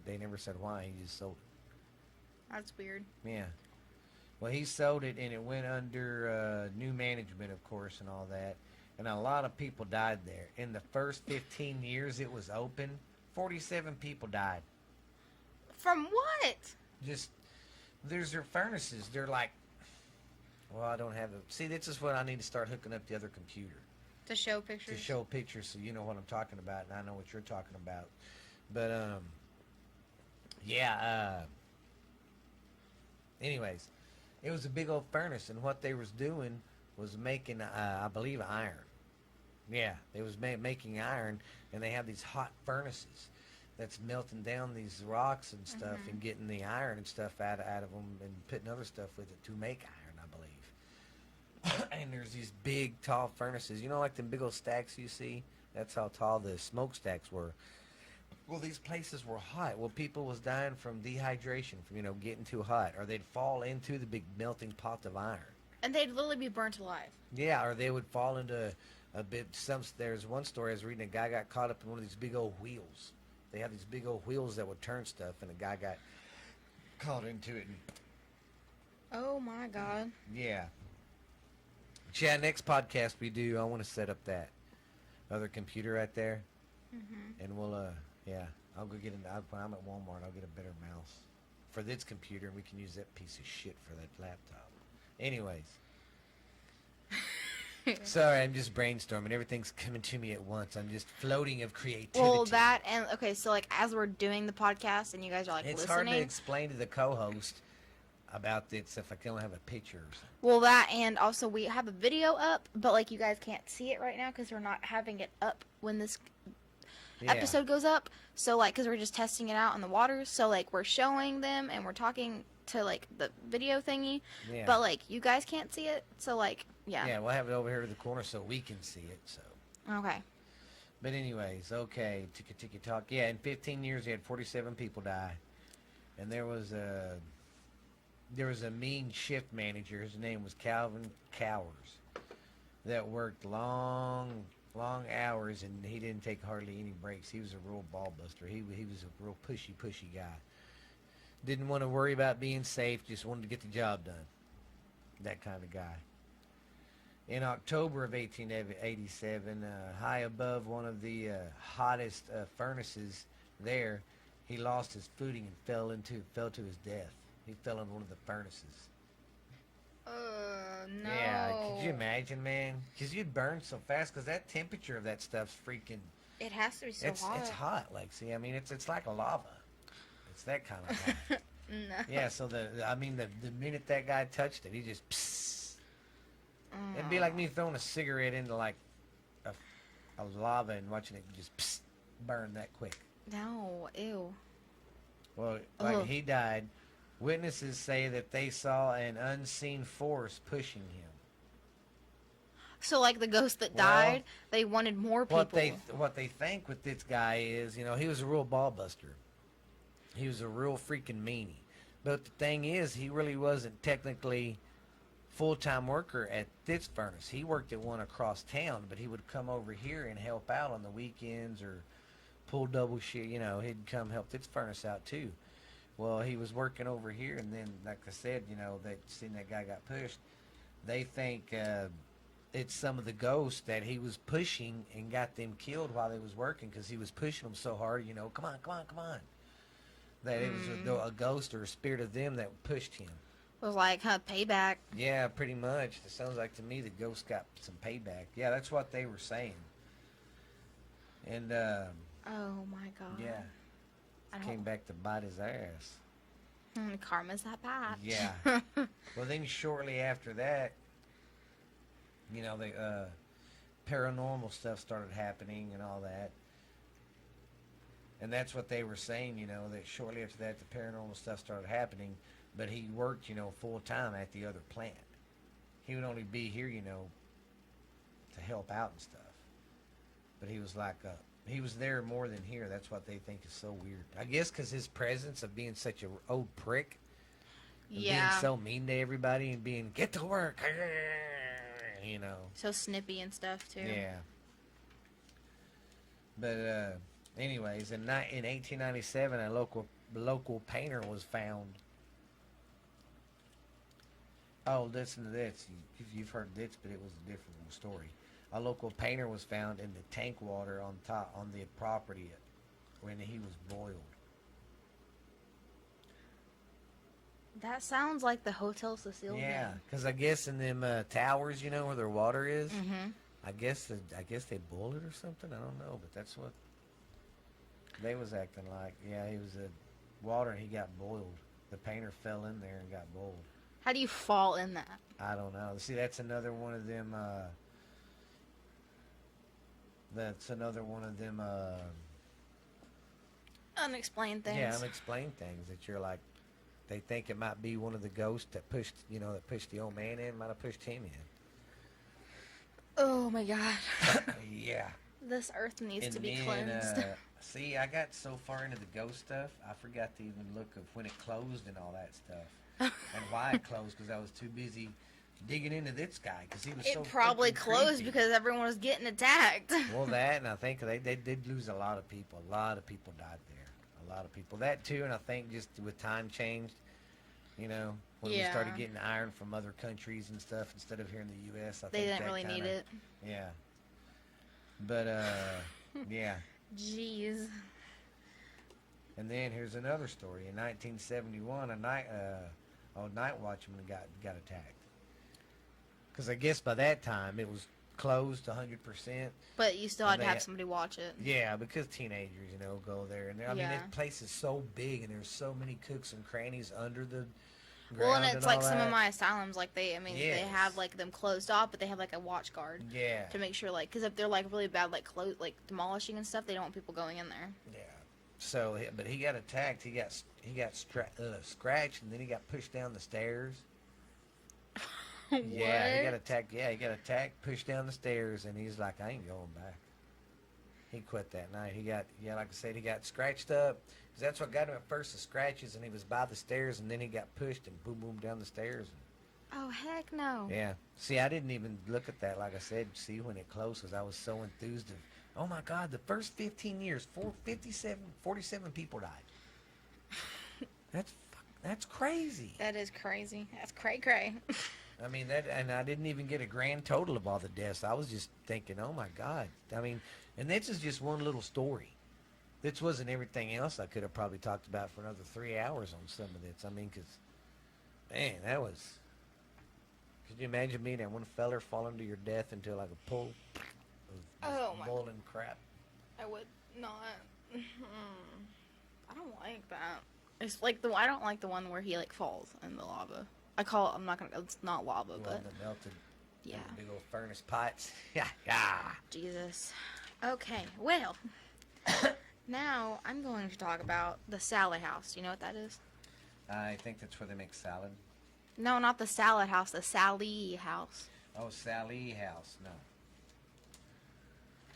they never said why. He just sold it. That's weird. Yeah. Well, he sold it, and it went under new management, of course, and all that. And a lot of people died there. In the first 15 years it was open, 47 people died. From what? Just, there's their furnaces. They're like, well, I don't have a... See, this is what I need to start hooking up the other computer. To show pictures? To show pictures so you know what I'm talking about, and I know what you're talking about. But, yeah, anyways, it was a big old furnace, and what they was doing was making, I believe, iron. Yeah, they was making iron, and they have these hot furnaces that's melting down these rocks and stuff and getting the iron and stuff out of them and putting other stuff with it to make iron, I believe. And there's these big, tall furnaces. You know, like them big old stacks you see? That's how tall the smokestacks were. Well, these places were hot. Well, people was dying from dehydration, from, getting too hot. Or they'd fall into the big melting pot of iron. And they'd literally be burnt alive. Yeah, or they would fall into a bit. There's one story I was reading. A guy got caught up in one of these big old wheels. They have these big old wheels that would turn stuff, and a guy got caught into it. And, Oh my god. yeah. But yeah, next podcast we do, I want to set up that other computer right there, and we'll yeah, I'll go get when I'm at Walmart, I'll get a better mouse for this computer, and we can use that piece of shit for that laptop. Anyways. Sorry, I'm just brainstorming. Everything's coming to me at once. I'm just floating of creativity. Well, that and okay, so like as we're doing the podcast and you guys are like It's hard to listening. explain to the co-host about this if I don't have a picture or something. Well, that and also we have a video up, but like you guys can't see it right now because we're not having it up when this Yeah. episode goes up. So like, because we're just testing it out in the water. So like, we're showing them and we're talking to like the video thingy, Yeah. but like you guys can't see it. So like, yeah. Yeah, we'll have it over here to the corner so we can see it. So, Okay. but anyways, okay, tiki talk. Yeah, in 15 years, he had 47 people die, and there was a mean shift manager. His name was Calvin Cowers, that worked long hours, and he didn't take hardly any breaks. He was a real ball buster. He was a real pushy guy. Didn't want to worry about being safe, just wanted to get the job done. That kind of guy. In October of 1887, high above one of the hottest furnaces there, he lost his footing and fell to his death. He fell in one of the furnaces. No. Yeah, could you imagine, man? Because you'd burn so fast. Because that temperature of that stuff's freaking. It has to be so It's hot. it's hot, Lexi. I mean, it's like a lava. It's that kind of hot. No. Yeah. So the minute that guy touched it, he just. Psst. It'd be like me throwing a cigarette into like a lava and watching it just psst, burn that quick. No. Ew. Well, like Ugh. he died. Witnesses say that they saw an unseen force pushing him. So like the ghost that Well, died, they wanted more people. What they think with this guy is, you know, he was a real ball buster. He was a real freaking meanie. But the thing is, he really wasn't technically full-time worker at this furnace. He worked at one across town, but he would come over here and help out on the weekends or pull double shit. You know, he'd come help this furnace out too. Well, he was working over here, and then, like I said, you know, they seen that guy got pushed. They think it's some of the ghosts that he was pushing and got them killed while they was working because he was pushing them so hard. You know, come on, come on, come on. That it was a ghost or a spirit of them that pushed him. It was like, payback. Yeah, pretty much. It sounds like to me the ghost got some payback. Yeah, that's what they were saying. And Oh my god. yeah, I don't. came back to bite his ass. Karma's that bad. Yeah. Well, then shortly after that, you know, the paranormal stuff started happening and all that. And that's what they were saying, you know, that shortly after that, the paranormal stuff started happening. But he worked, you know, full time at the other plant. He would only be here, you know, to help out and stuff. But he was like, he was there more than here. That's what they think is so weird. I guess because his presence of being such an old prick. And Yeah. being so mean to everybody and being, get to work, you know. So snippy and stuff too. Yeah. But anyways, in 1897, a local painter was found. Oh, listen to this. You've heard this, but it was a different story. A local painter was found in the tank water on the property when he was boiled. That sounds like the Hotel Cecil. Yeah, because I guess in them towers, you know, where their water is, Mm-hmm. I guess they boil it or something. I don't know, but that's what they was acting like. Yeah, he was in water and he got boiled. The painter fell in there and got boiled. How do you fall in that? I don't know. See, that's another one of them. Unexplained things. Yeah, unexplained things that you're like. They think it might be one of the ghosts that pushed, you know, that pushed the old man in. Might have pushed him in. Oh my god. Yeah. This earth needs And to be then, cleansed. see, I got so far into the ghost stuff, I forgot to even look of when it closed and all that stuff, and why it closed because I was too busy digging into this guy because he was so. It probably freaking closed creepy. because everyone was getting attacked. Well, that, and I think they did lose a lot of people. A lot of people died there. A lot of people. That too, and I think just with time changed, you know, when we started Yeah. getting iron from other countries and stuff instead of here in the U.S. I They think didn't that really need kinda- it. Yeah. But yeah. Jeez. And then here's another story. In 1971, a night watchman got attacked. Because I guess by that time it was closed 100%. But you still And had to they have had- somebody watch it. Yeah, because teenagers, you know, go there. And I mean, Yeah. that place is so big and there's so many cooks and crannies under the ground. Well, and it's like all some of that. my asylums, like they Yes. have like them closed off, but they have like a watch guard Yeah. to make sure, like, because if they're like really bad, like demolishing and stuff, they don't want people going in there. Yeah. So, but he got attacked. He got scratched, and then he got pushed down the stairs. Yeah, he got attacked. Yeah, he got attacked, pushed down the stairs, and he's like, I ain't going back. He quit that night. He got, like I said, he got scratched up. Because that's what got him at first, the scratches, and he was by the stairs, and then he got pushed and boom, boom, down the stairs. Oh heck no! Yeah. See, I didn't even look at that, like I said, see when it closed, because I was so enthused of, oh my God, the first 15 years, 47 people died. That's crazy. That is crazy. That's cray cray. I mean, and I didn't even get a grand total of all the deaths. I was just thinking, oh my God. I mean, and this is just one little story. This wasn't everything else I could have probably talked about for another 3 hours on some of this. I mean, because, man, Could you imagine being that one feller falling to your death into like a pool of Oh my- boiling crap? I would not. I don't like that. It's like I don't like the one where he like falls in the lava. I'm not gonna. It's not lava, The but one that melted in yeah. the big old furnace pots. Yeah, yeah. Jesus. Okay, well, now I'm going to talk about the Salad House. You know what that is? I think that's where they make salad. No, not the Salad House. The Sally House. Oh, Sally House. No.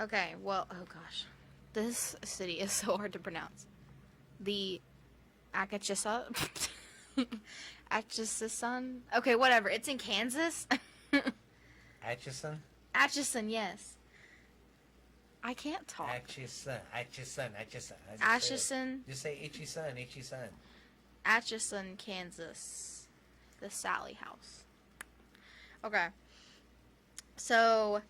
Okay, well, oh gosh, this city is so hard to pronounce. The Atchison. Atchison. Okay, whatever. It's in Kansas. Atchison? Atchison, yes. I can't talk. Atchison. Atchison. Atchison. Atchison, Just say itchy son. Itchy son. Atchison, Kansas. The Sally House. Okay. So.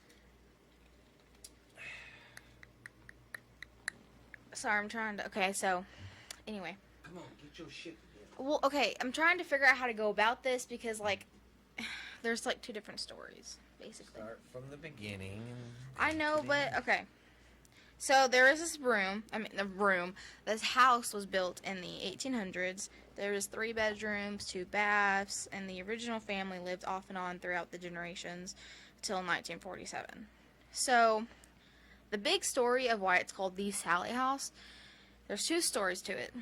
Sorry, I'm trying to. Okay, so. Anyway. Come on, get your shit together. Well, okay, I'm trying to figure out how to go about this because, like, there's, like, two different stories, basically. Start from the beginning. I know, but, okay. So, there is this this house was built in the 1800s. There was 3 bedrooms, 2 baths, and the original family lived off and on throughout the generations till 1947. So, the big story of why it's called the Sally House, there's 2 stories to it.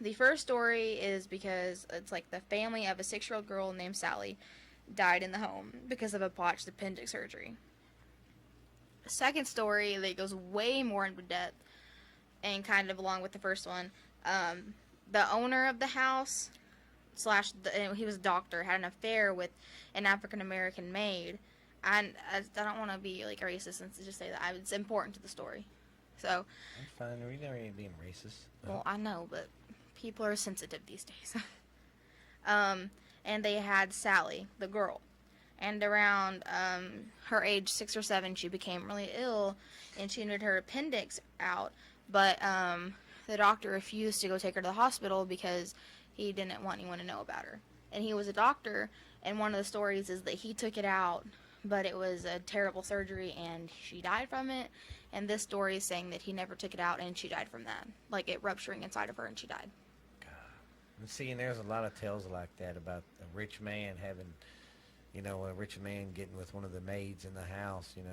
The first story is because it's like the family of a 6-year-old girl named Sally died in the home because of a botched appendix surgery. The second story that goes way more into depth and kind of along with the first one, the owner of the house he was a doctor, had an affair with an African American maid. And I don't want to be like racist and just say that it's important to the story. So I'm fine. We never ain't being racist. well, I know, but people are sensitive these days. And they had Sally, the girl. And around her age 6 or 7, she became really ill, and she needed her appendix out. But the doctor refused to go take her to the hospital because he didn't want anyone to know about her. And he was a doctor, and one of the stories is that he took it out, but it was a terrible surgery, and she died from it. And this story is saying that he never took it out, and she died from that. Like, it rupturing inside of her, and she died. And see, and there's a lot of tales like that about a rich man having, a rich man getting with one of the maids in the house, and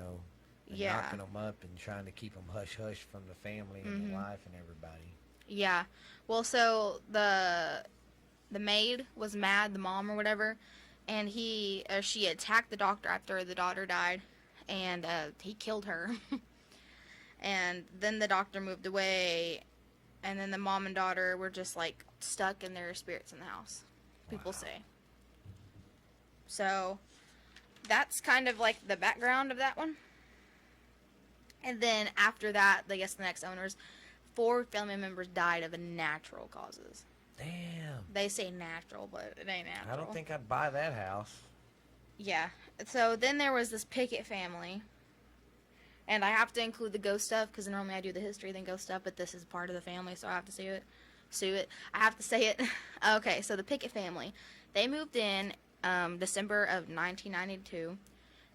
Yeah. knocking them up and trying to keep them hush-hush from the family and the wife and everybody. Yeah. Well, so the maid was mad, the mom or whatever, and she attacked the doctor after the daughter died, and he killed her. And then the doctor moved away, and then the mom and daughter were just like stuck in their spirits in the house, people say. So that's kind of like the background of that one. And then after that, I guess the next owners, 4 family members died of natural causes. Damn. They say natural, but it ain't natural. I don't think I'd buy that house. Yeah. So then there was this Pickett family. And I have to include the ghost stuff because normally I do the history then ghost stuff, but this is part of the family, so I have to sue it. I have to say it. Okay, so the Pickett family, they moved in December of 1992.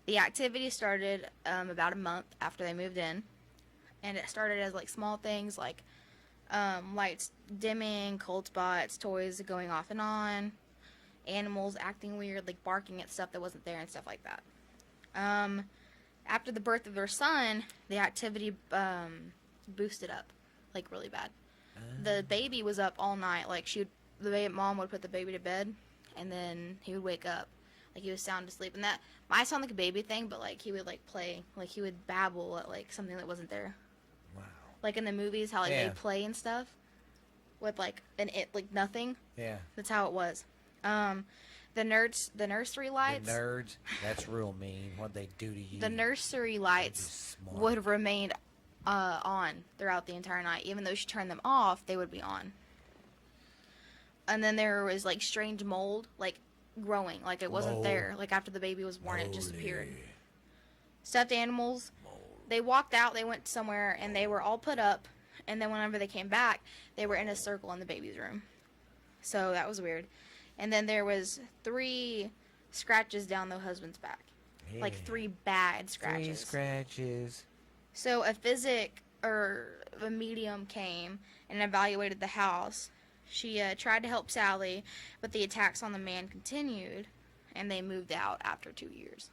The activity started about a month after they moved in, and it started as like small things like lights dimming, cold spots, toys going off and on, animals acting weird, like barking at stuff that wasn't there and stuff like that. After the birth of their son, the activity boosted up, like really bad. The baby was up all night. Like mom would put the baby to bed, and then he would wake up, like he was sound asleep. And that might sound like a baby thing, but like he would like play, like he would babble at like something that wasn't there. Wow. Like in the movies, how like Yeah. they play and stuff with like like nothing. Yeah. That's how it was. The nursery lights. The nerds. That's real mean. What'd they do to you? The nursery They're lights just smart. would have remained on throughout the entire night. Even though she turned them off, they would be on. And then there was like strange mold, like growing, like it wasn't Mold. there. Like after the baby was born, it just Moldy. appeared. Stuffed animals. Mold. They walked out. They went somewhere, and they were all put up. And then whenever they came back, they were in a circle in the baby's room. So that was weird. And then there was 3 scratches down the husband's back. Like Yeah. 3 bad scratches. 3 scratches. So a physic or a medium came and evaluated the house. She tried to help Sally, but the attacks on the man continued, and they moved out after 2 years.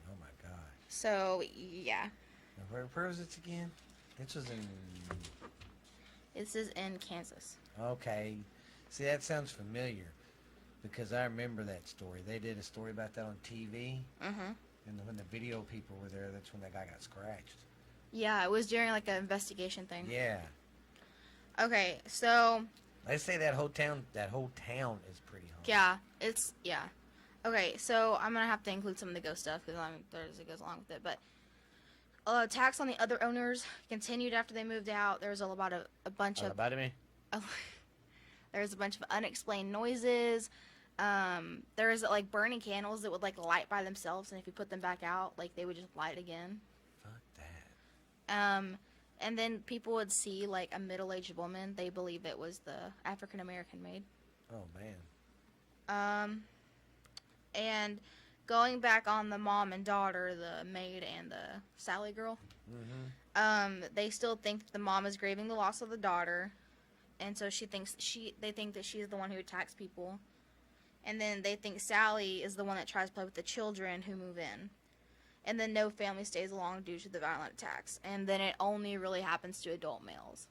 Oh my god. So yeah, Now, where was it again? This was in. this is in Kansas. Okay. See, that sounds familiar because I remember that story. They did a story about that on TV, Mhm. and when the video people were there, that's when that guy got scratched. Yeah, it was during like an investigation thing. Yeah. Okay, so They say that whole town is pretty haunted. yeah, yeah. Okay, so I'm gonna have to include some of the ghost stuff because it goes along with it. But attacks on the other owners continued after they moved out. There was about a bunch of About me? there was a bunch of unexplained noises. There was like burning candles that would like light by themselves, and if you put them back out, like they would just light again. Fuck that. And then people would see like a middle-aged woman. They believe it was the African American maid. Oh man. And going back on the mom and daughter, the maid and the Sally girl, they still think that the mom is grieving the loss of the daughter, and so they think that she's the one who attacks people, and then they think Sally is the one that tries to play with the children who move in, and then no family stays along due to the violent attacks, and then it only really happens to adult males.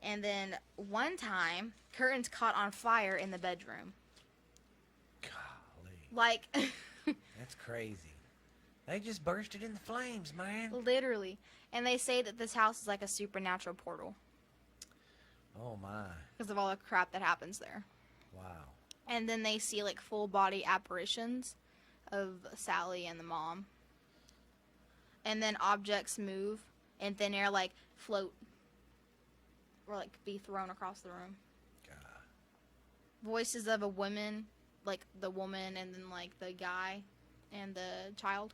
And then one time, curtains caught on fire in the bedroom. Golly. Like, That's crazy. They just bursted into flames, man. literally. And they say that this house is like a supernatural portal Oh my. because of all the crap that happens there. Wow. And then they see like full body apparitions of Sally and the mom. And then objects move and thin air like float or like be thrown across the room. God. Voices of a woman, like the woman and then like the guy and the child.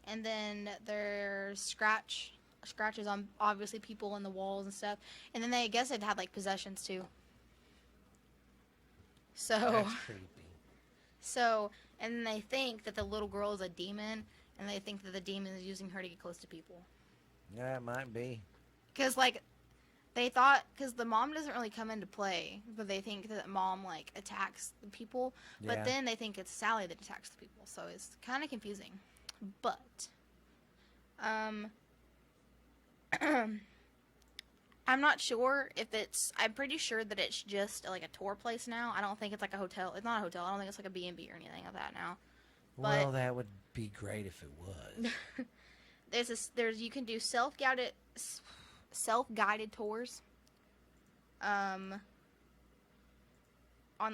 And then there's scratches on obviously people in the walls and stuff. And then I guess they've had like possessions too. So That's creepy. and then they think that the little girl is a demon, and they think that the demon is using her to get close to people. Yeah, it might be. Because like they thought, because the mom doesn't really come into play, but they think that mom like attacks the people, but Yeah. then they think it's Sally that attacks the people, so it's kind of confusing. But I'm not sure if I'm pretty sure that it's just like a tour place now. I don't think it's like a hotel. It's not a hotel. I don't think it's like a B&B or anything like that now. Well, that would be great if it was. You can do self-guided tours. On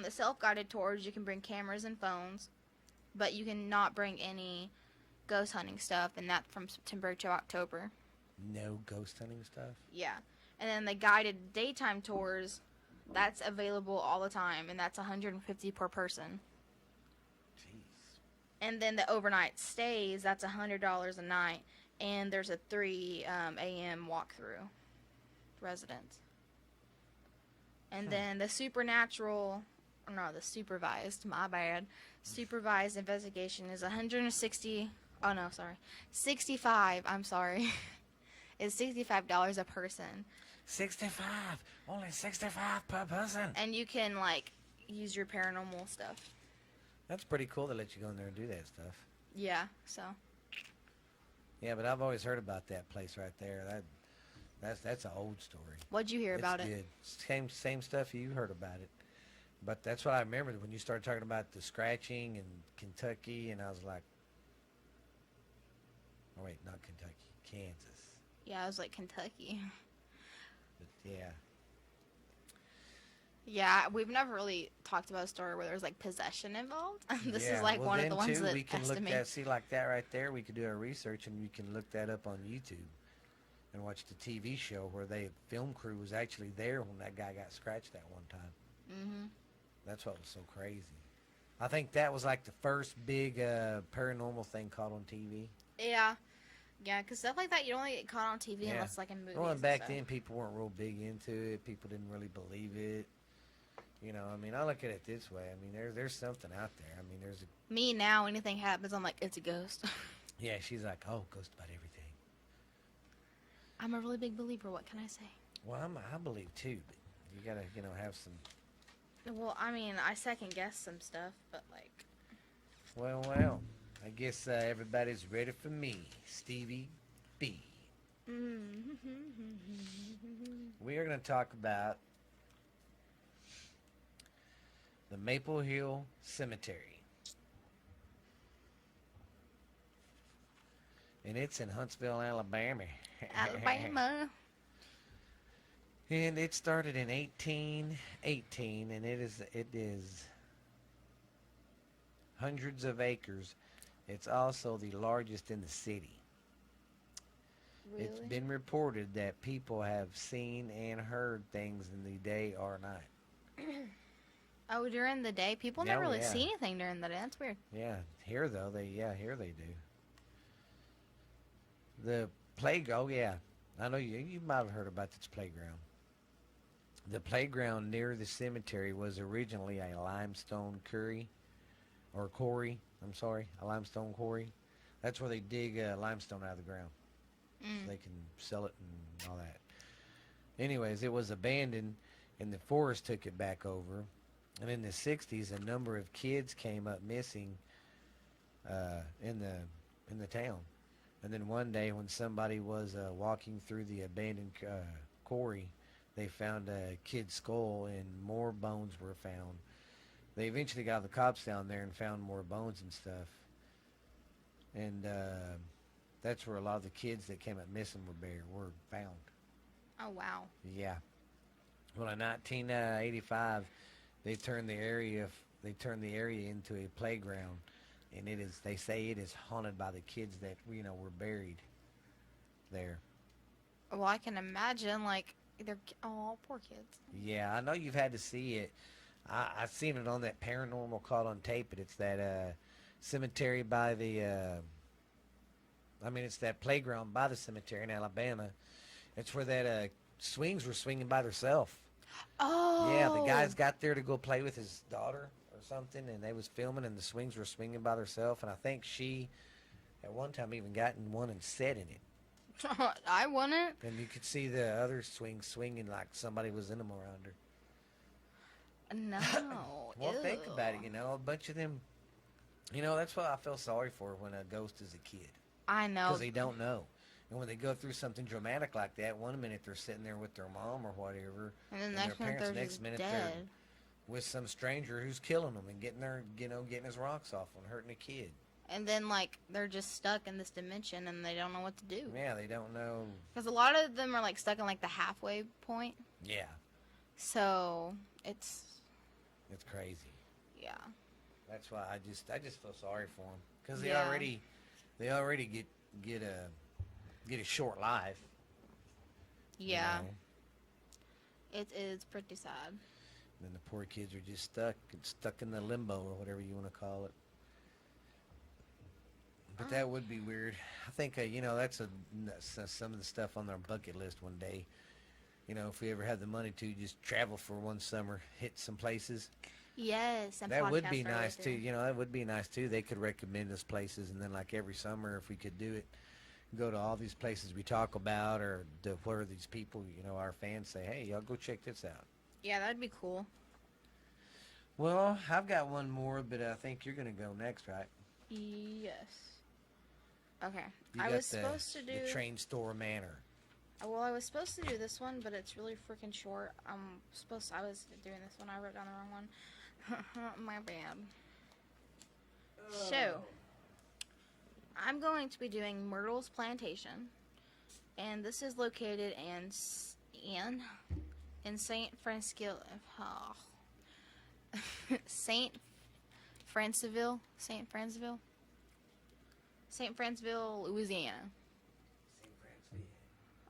the self-guided tours, you can bring cameras and phones, but you cannot bring any ghost hunting stuff, and that's from September to October. No ghost hunting stuff? Yeah. And then the guided daytime tours, that's available all the time, and that's $150 per person. Jeez. And then the overnight stays, that's $100 a night, and there's a 3 a.m. walkthrough residence. And then the supervised, supervised investigation is 65, is $65 a person. 65! Only 65 per person! And you can, like, use your paranormal stuff. That's pretty cool to let you go in there and do that stuff. Yeah, so. Yeah, but I've always heard about that place right there. That's an old story. What'd you hear about It's it? good. Same stuff you heard about it. But that's what I remember when you started talking about the scratching and Kentucky, and I was like, oh wait, not Kentucky, Kansas. Yeah, it was like Kentucky. But yeah, Yeah, we've never really talked about a story where there's like possession involved. This yeah. is like well, one of then the ones too, that we can has look to that. make. See, like that right there, we could do our research and we can look that up on YouTube and watch the TV show where the film crew was actually there when that guy got scratched that one time. Mm-hmm. That's what was so crazy. I think that was like the first big paranormal thing caught on TV. Yeah, because stuff like that you don't only get caught on TV unless like in movies. Well, and and back stuff. then people weren't real big into it. People didn't really believe it. You know, I mean, I look at it this way. I mean, there's something out there. I mean, there's a Me now, anything happens, I'm like, it's a ghost. yeah. She's like, oh, ghost about everything. I'm a really big believer. What can I say? Well, I believe too, but you gotta, have some. Well, I mean, I second guess some stuff, but like, Well. I guess everybody's ready for me, Stevie B. We are going to talk about the Maple Hill Cemetery. And it's in Huntsville, Alabama. Alabama. And it started in 1818, and it is hundreds of acres. It's also the largest in the city. Really? It's been reported that people have seen and heard things in the day or night. Oh, during the day, people Yeah, never really yeah. see anything during the day. That's weird. Yeah, here they do. The playground, oh yeah, I know you might have heard about this playground. The playground near the cemetery was originally a limestone quarry. A limestone quarry. That's where they dig limestone out of the ground. So they can sell it and all that. Anyways, it was abandoned, and the forest took it back over. And in the 60s, a number of kids came up missing in the town. And then one day, when somebody was walking through the abandoned quarry, they found a kid's skull, and more bones were found. They eventually got the cops down there and found more bones and stuff. And that's where a lot of the kids that came up missing were found. Oh, wow. Yeah. Well, in 1985, they turned the area into a playground, and they say it is haunted by the kids that were buried there. Well, I can imagine, like, poor kids. Yeah, I know you've had to see it. I've seen it on that Paranormal Caught on Tape, but it's that cemetery by the. It's that playground by the cemetery in Alabama. It's where that swings were swinging by themselves. Oh. Yeah, the guys got there to go play with his daughter or something, and they was filming, and the swings were swinging by themselves. And I think she, at one time, even got in one and sat in it. I wouldn't. And you could see the other swings swinging like somebody was in them around her. No. Well, think Ew. about it. A bunch of them. That's what I feel sorry for when a ghost is a kid, I know. because they don't know. And when they go through something dramatic like that, one minute they're sitting there with their mom or whatever, And then their next minute parents. they're Next just minute they're dead. with some stranger who's killing them and getting his rocks off and hurting a kid. And then, like, they're just stuck in this dimension and they don't know what to do. Yeah, they don't know. Because a lot of them are, like, stuck in, like, the halfway point. Yeah, So, it's, crazy. yeah. That's why I just feel sorry for them, because they Yeah. already get a short life. you Yeah. know? It is pretty sad. And the poor kids are just stuck in the limbo or whatever you want to call it. But that would be weird. I think that's some of the stuff on our bucket list one day. If we ever had the money to just travel for one summer, hit some places. Yes. And That would be podcast nice too. related. That would be nice too. They could recommend us places, and then like every summer, if we could do it, go to all these places we talk about, or to where these people, our fans say, hey, y'all go check this out. Yeah, that'd be cool. Well, I've got one more, but I think you're gonna go next, right? Yes. Okay. You I got was supposed to do. the Train Store Manor. Well, I was supposed to do this one, but it's really freaking short. I was doing this one. I wrote down the wrong one. My bad. So, I'm going to be doing Myrtle's Plantation, and this is located in Saint Francisco. Oh. Saint Franceville, Louisiana.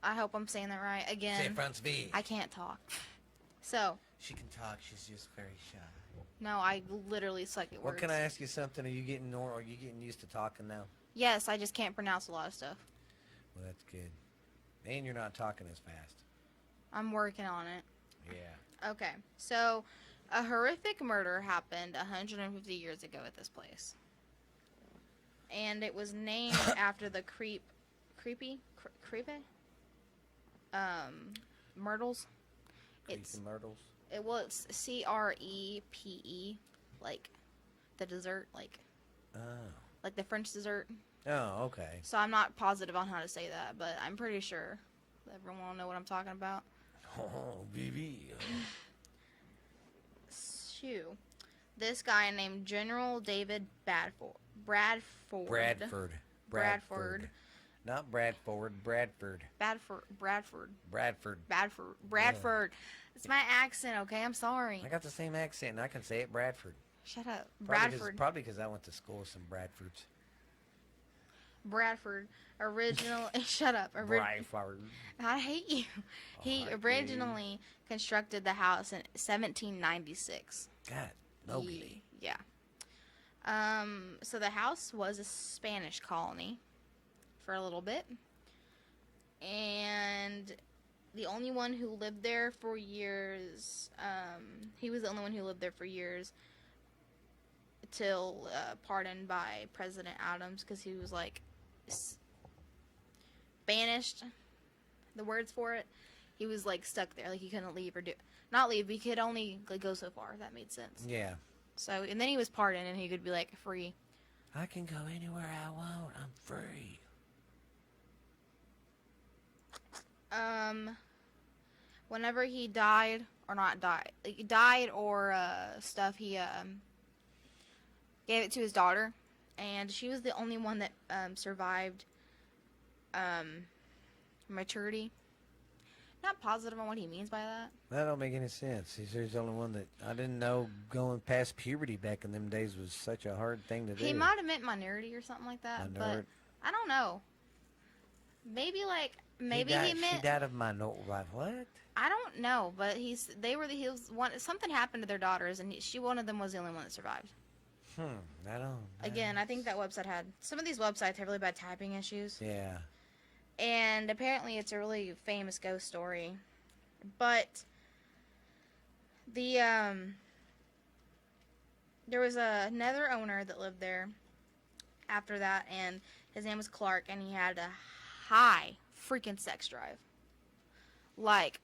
I hope I'm saying that right. Again, St. Franceville. I can't talk. So, She can talk. She's just very shy. no, I literally suck at Well, words. can I ask you something? Are you getting used to talking now? Yes, I just can't pronounce a lot of stuff. Well, that's good. And you're not talking as fast. I'm working on it. Yeah. Okay, so A horrific murder happened 150 years ago at this place. And it was named after the creepy Myrtles. It's Creepy Myrtles. it's CREPE, like the dessert, like the French dessert. Oh, okay. So I'm not positive on how to say that, but I'm pretty sure everyone will know what I'm talking about. Oh, BB. Shoot. This guy named General David Bradford. Bradford. Not Bradford, Bradford. Bradford. It's my accent, okay? I'm sorry. I got the same accent and I can say it Bradford. Shut up. Probably because I went to school with some Bradfords. Bradford. Shut up. Bradford. I hate you. He originally constructed the house in 1796. God, nobody. Yeah. So the house was a Spanish colony for a little bit. And the only one who lived there for years, he was the only one who lived there for years till pardoned by President Adams because he was like banished, the words for it. He was like stuck there, like he couldn't leave or not leave, but he could only like go so far, if that made sense. Yeah. So, and then he was pardoned and he could be like free. I can go anywhere I want. I'm free. Whenever he died, or not died, like he died or stuff, he gave it to his daughter, and she was the only one that survived maturity. Not positive on what he means by that. That don't make any sense. He's the only one that I didn't know going past puberty back in them days was such a hard thing to do. He might have meant minority or something like that, but I don't know. Maybe he meant she died of minority. What? I don't know, but something happened to their daughters, and one of them was the only one that survived. I don't. Again, I think that website had some of these websites have really bad typing issues. Yeah. And apparently it's a really famous ghost story. But there was another owner that lived there after that, and his name was Clark, and he had a high freaking sex drive. Like,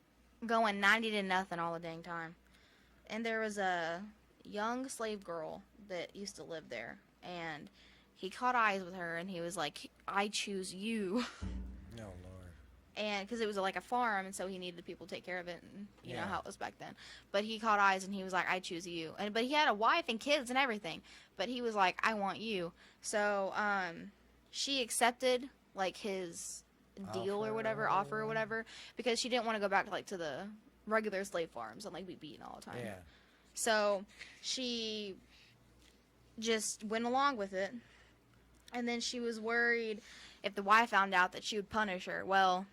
going 90 to nothing all the dang time. And there was a young slave girl that used to live there, and he caught eyes with her, and he was like, I choose you. No, Lord. And because it was like a farm, and so he needed people to take care of it, and you know how it was back then. But he caught eyes, and he was like, I choose you. But he had a wife and kids and everything, but he was like, I want you. So she accepted like his deal or whatever, offer or whatever, because she didn't want to go back to the regular slave farms and like be beaten all the time. Yeah. So she just went along with it. And then she was worried if the wife found out that she would punish her. Well,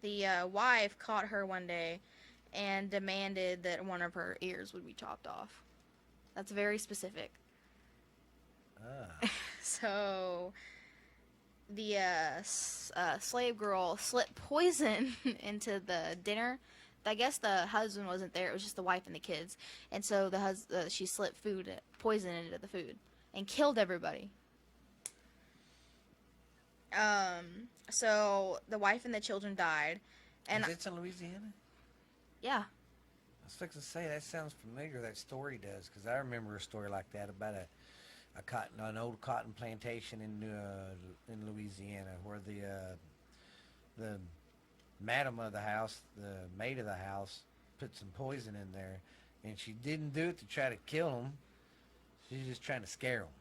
the wife caught her one day and demanded that one of her ears would be chopped off. That's very specific. So the slave girl slipped poison into the dinner. I guess the husband wasn't there. It was just the wife and the kids. And so she slipped poison into the food and killed everybody. So the wife and the children died. And Is it in Louisiana? Yeah. I was fixing to say, that sounds familiar, that story does, because I remember a story like that about an old cotton plantation in Louisiana where the madam of the house, the maid of the house, put some poison in there, and she didn't do it to try to kill them. She was just trying to scare them.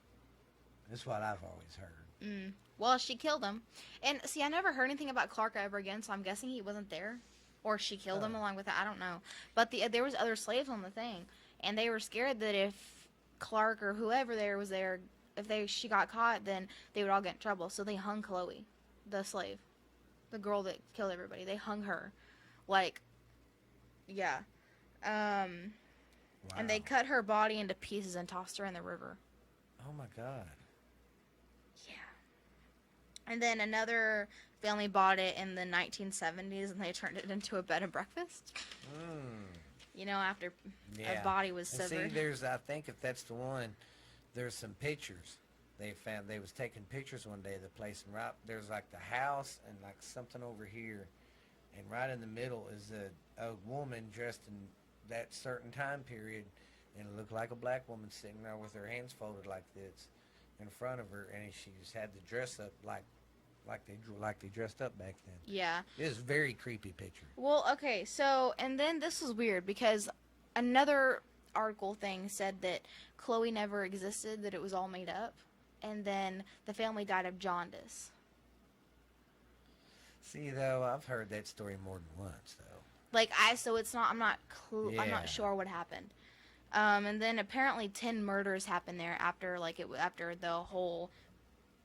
That's what I've always heard. Well, she killed him. And see, I never heard anything about Clark ever again, so I'm guessing he wasn't there. Or she killed him along with it. I don't know. But there was other slaves on the thing. And they were scared that if Clark or whoever there was there, she got caught, then they would all get in trouble. So they hung Chloe, the slave. The girl that killed everybody. They hung her. Yeah. Wow. And they cut her body into pieces and tossed her in the river. Oh my God. Yeah. And then another family bought it in the 1970s, and they turned it into a bed and breakfast. You know, after Yeah. a body was And severed. see, there's, I think if that's the one, there's some pictures. They found, they was taking pictures one day of the place, and right there's like the house and like something over here, and right in the middle is a woman dressed in that certain time period, and it looked like a black woman sitting there with her hands folded like this in front of her, and she just had the dress up like they dressed up back then. Yeah. It was a very creepy picture. Well, okay, so, and then this was weird because another article thing said that Chloe never existed, that it was all made up, and then the family died of jaundice. See, though, I've heard that story more than once, though. Like, so it's not, I'm not I'm Yeah. not sure what happened. And then apparently 10 murders happened there after, like, after the whole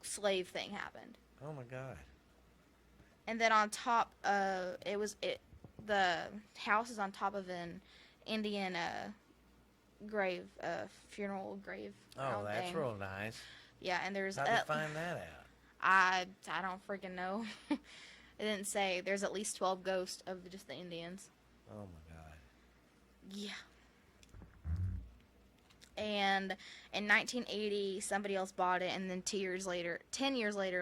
slave thing happened. Oh my God. And then on top, the house is on top of an Indian grave, funeral grave. Oh, round that's thing. real nice. Yeah, and there's How'd you find that out? I don't freaking know. It didn't say. There's at least 12 ghosts of just the Indians. Oh my God. Yeah. And in 1980, somebody else bought it, and then 10 years later,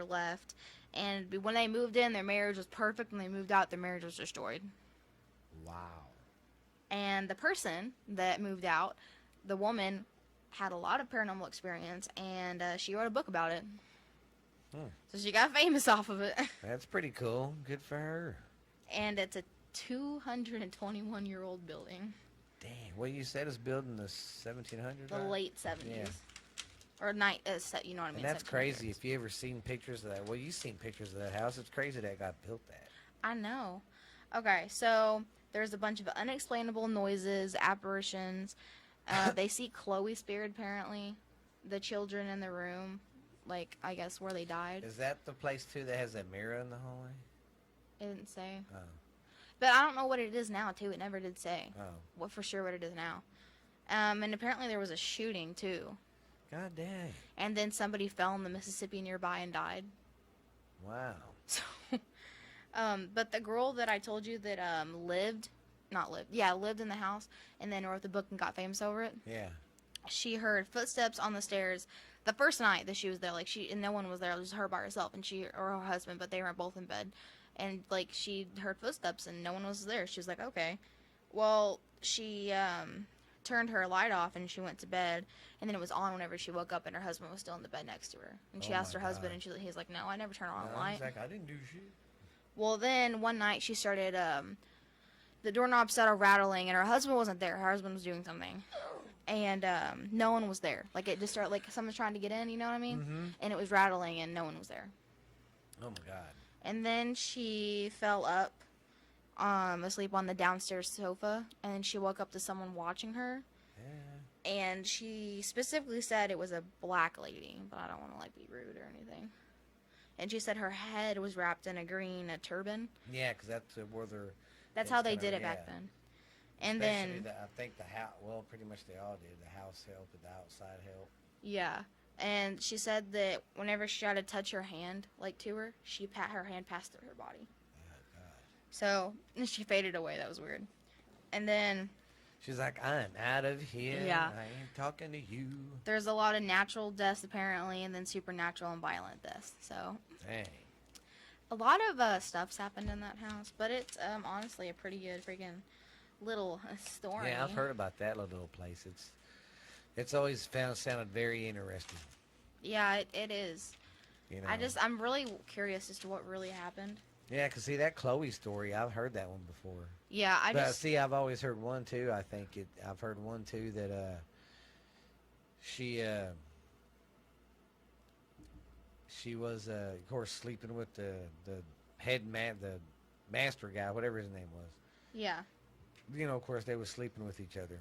left. And when they moved in, their marriage was perfect. When they moved out, their marriage was destroyed. Wow. And the person that moved out, the woman, had a lot of paranormal experience, and she wrote a book about it. So she got famous off of it. That's pretty cool. Good for her. And it's a 221-year-old building. Dang. What you said is built in the 1700s? The right? late 70s. Yeah. Or you know what I mean? And that's 1700s. crazy. If you ever seen pictures of that, well, you've seen pictures of that house. It's crazy that guy built that. I know. Okay, so there's a bunch of unexplainable noises, apparitions. They see Chloe's spirit, apparently. The children in the room, like, I guess, where they died. Is that the place, too, that has that mirror in the hallway? It didn't say. Oh. But I don't know what it is now, too. It never did say. Oh. What for sure what it is now. And apparently there was a shooting, too. God dang. And then somebody fell in the Mississippi nearby and died. Wow. So, but the girl that I told you that lived in the house and then wrote the book and got famous over it. Yeah. She heard footsteps on the stairs the first night that she was there. Like, and no one was there. It was her by herself and she or her husband, but they were both in bed. And like, she heard footsteps and no one was there. She was like, okay. Well, she turned her light off and she went to bed, and then it was on whenever she woke up, and her husband was still in the bed next to her. And she Oh asked my her husband, God. and he's like, no, I never turn on a No, light. he's like, I didn't do shit. Well, then one night she started, the doorknob started rattling, and her husband wasn't there. Her husband was doing something. And no one was there. Like, it just started, like, someone's trying to get in, you know what I mean? Mm-hmm. And it was rattling, and no one was there. Oh, my God. And then she fell up, asleep on the downstairs sofa, and then she woke up to someone watching her. Yeah. And she specifically said it was a black lady, but I don't want to, like, be rude or anything. And she said her head was wrapped in a green turban. Yeah, because that's where they're... That's how they kinda- did it yeah. back then. And Especially then, I think the house, well, pretty much they all did. The house help and the outside help. yeah. And she said that whenever she tried to touch her hand, like, to her, her hand passed through her body. Oh, God. So, and she faded away. That was weird. And then She's like, I'm out of here. Yeah. I ain't talking to you. there's a lot of natural deaths, apparently, and then supernatural and violent deaths. So, Dang. a lot of stuff's happened in that house, but it's honestly a pretty good freaking little story. Yeah, I've heard about that little place. It's always sounded very interesting. Yeah, it is. You know. I'm really curious as to what really happened. Yeah, 'cause see that Chloe story, I've heard that one before. Yeah, But see, I've always heard one too. I've heard one too that she was of course sleeping with the the master guy, whatever his name was. yeah. You know, of course they was sleeping with each other.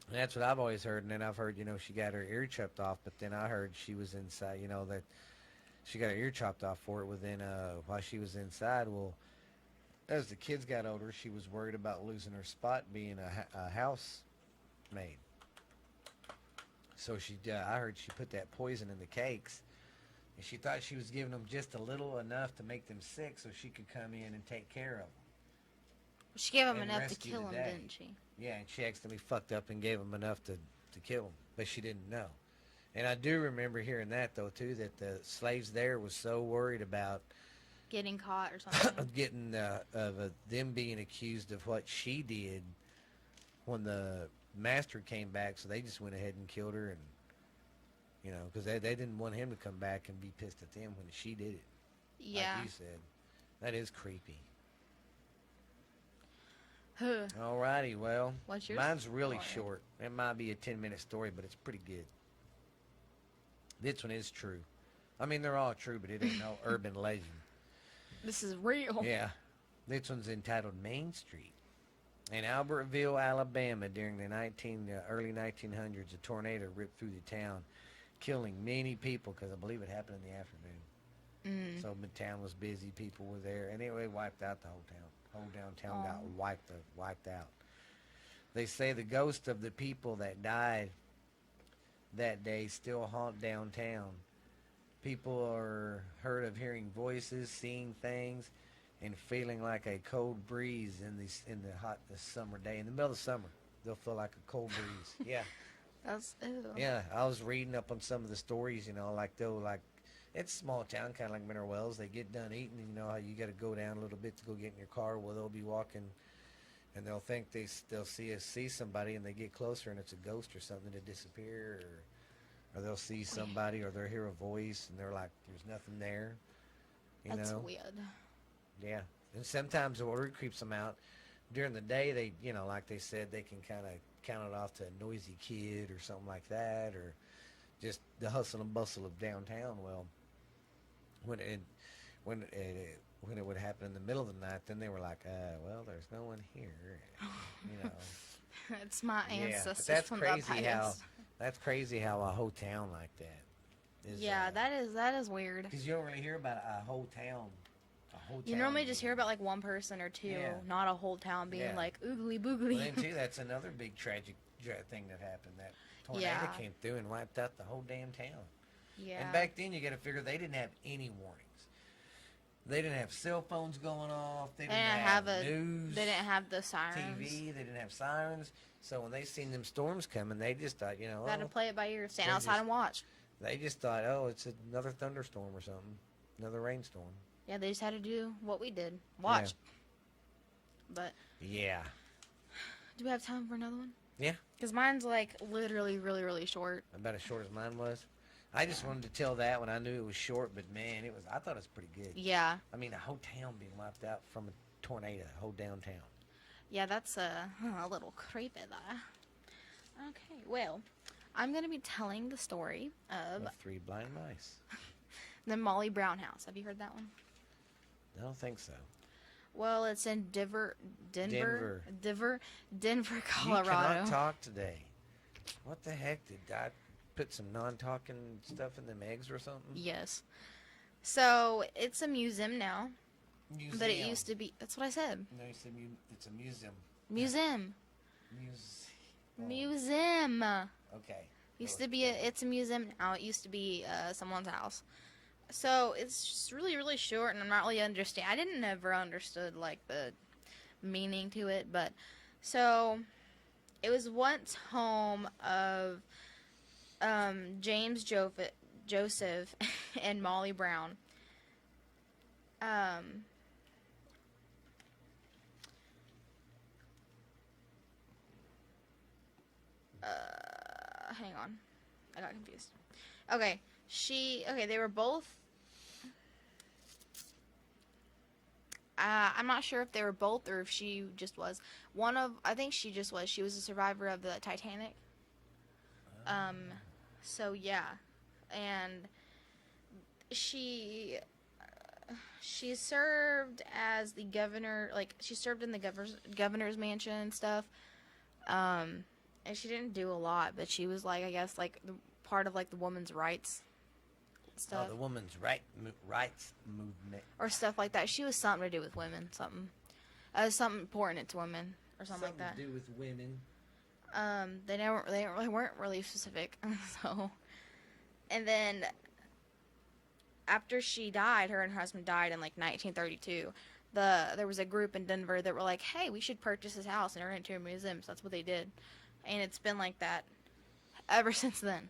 And that's what I've always heard. And then I've heard, she got her ear chopped off, but then I heard she was inside, that she got her ear chopped off for it within while she was inside. Well, as the kids got older, she was worried about losing her spot being a housemaid. So I heard she put that poison in the cakes, and she thought she was giving them just a little enough to make them sick so she could come in and take care of them. She gave him and enough to rescue kill the him, day. didn't she? Yeah, and she accidentally fucked up and gave him enough to kill him, but she didn't know. And I do remember hearing that though too, that the slaves there was so worried about Getting caught or something. getting them being accused of what she did when the master came back, so they just went ahead and killed her, and because they didn't want him to come back and be pissed at them when she did it. Yeah. Like you said, that is creepy. Huh. Alrighty, well, What's yours? mine's really Story? short. It might be a 10-minute story, but it's pretty good. This one is true. I mean, they're all true, but it ain't no urban legend. This is real. Yeah. This one's entitled Main Street. In Albertville, Alabama, during the early 1900s, a tornado ripped through the town, killing many people because I believe it happened in the afternoon. So the town was busy, people were there, and it wiped out the whole town. Whole downtown got wiped out. They say the ghosts of the people that died that day still haunt downtown. People are heard of hearing voices, seeing things, and feeling like a cold breeze in the hot summer day. In the middle of summer, they'll feel like a cold breeze. Yeah. That's ew. Yeah, I was reading up on some of the stories, it's a small town, kind of like Mineral Wells. They get done eating, and you know how you got to go down a little bit to go get in your car. Well, they'll be walking, and they'll think they'll see somebody, and they get closer, and it's a ghost or something to disappear, or they'll see somebody, or they'll hear a voice, and they're like, "There's nothing there," That's weird. Yeah, and sometimes the word creeps them out. During the day, they, like they said, they can kind of count it off to a noisy kid or something like that, or just the hustle and bustle of downtown. Well, when it would happen in the middle of the night, then they were like, well, there's no one here, It's my Yeah, ancestors but that's from crazy the how past. that's crazy how a whole town like that is. Yeah, that is weird. because you don't really hear about a whole town. You normally just hear about like one person or two, Yeah. not a whole town being Yeah. like oogly Well, boogly. then too, that's another big tragic thing that happened. That tornado Yeah. came through and wiped out the whole damn town. Yeah. And back then, you got to figure they didn't have any warnings. They didn't have cell phones going off. They didn't have news. They didn't have the sirens. TV. They didn't have sirens. So when they seen them storms coming, they just thought, Gotta play it by ear. Stand they outside just- and watch. they just thought, oh, it's another thunderstorm or something, another rainstorm. Yeah, they just had to do what we did. Watch. But Yeah. do we have time for another one? Yeah. Because mine's like literally really, really short. About as short as mine was. I just wanted to tell that when I knew it was short, but man, I thought it was pretty good. Yeah. I mean, a whole town being wiped out from a tornado, a whole downtown. Yeah, that's a little creepy there. Okay, well, I'm going to be telling the story of With 3 blind mice. the Molly Brown house. Have you heard that one? I don't think so. Well, it's in Denver, Denver. Colorado. You cannot talk today. What the heck? Did I put some non-talking stuff in them eggs or something? Yes. So, it's a museum now, Museum. but it used to be, that's what I said. No, you said it's a museum. Museum. Museum. Okay. Used to be it's a museum now. It used to be someone's house. So it's just really, really short, and I'm not really I didn't never understood like the meaning to it, but so it was once home of James Joseph and Molly Brown. Hang on. I got confused. Okay. They were both. I'm not sure if they were both or if she just was. I think she just was. She was a survivor of the Titanic. So yeah. And she served as the governor, like, she served in the governor's mansion and stuff. And she didn't do a lot, but she was, like, I guess, like, part of, like, the women's rights stuff. Oh, the women's rights movement. Or stuff like that. She was something to do with women, something important to women, or something like that. to do with women. They weren't really specific, so. And then, after she died, her and her husband died in, like, 1932, there was a group in Denver that were like, hey, we should purchase this house and turn it into a museum. So that's what they did. And it's been like that ever since then.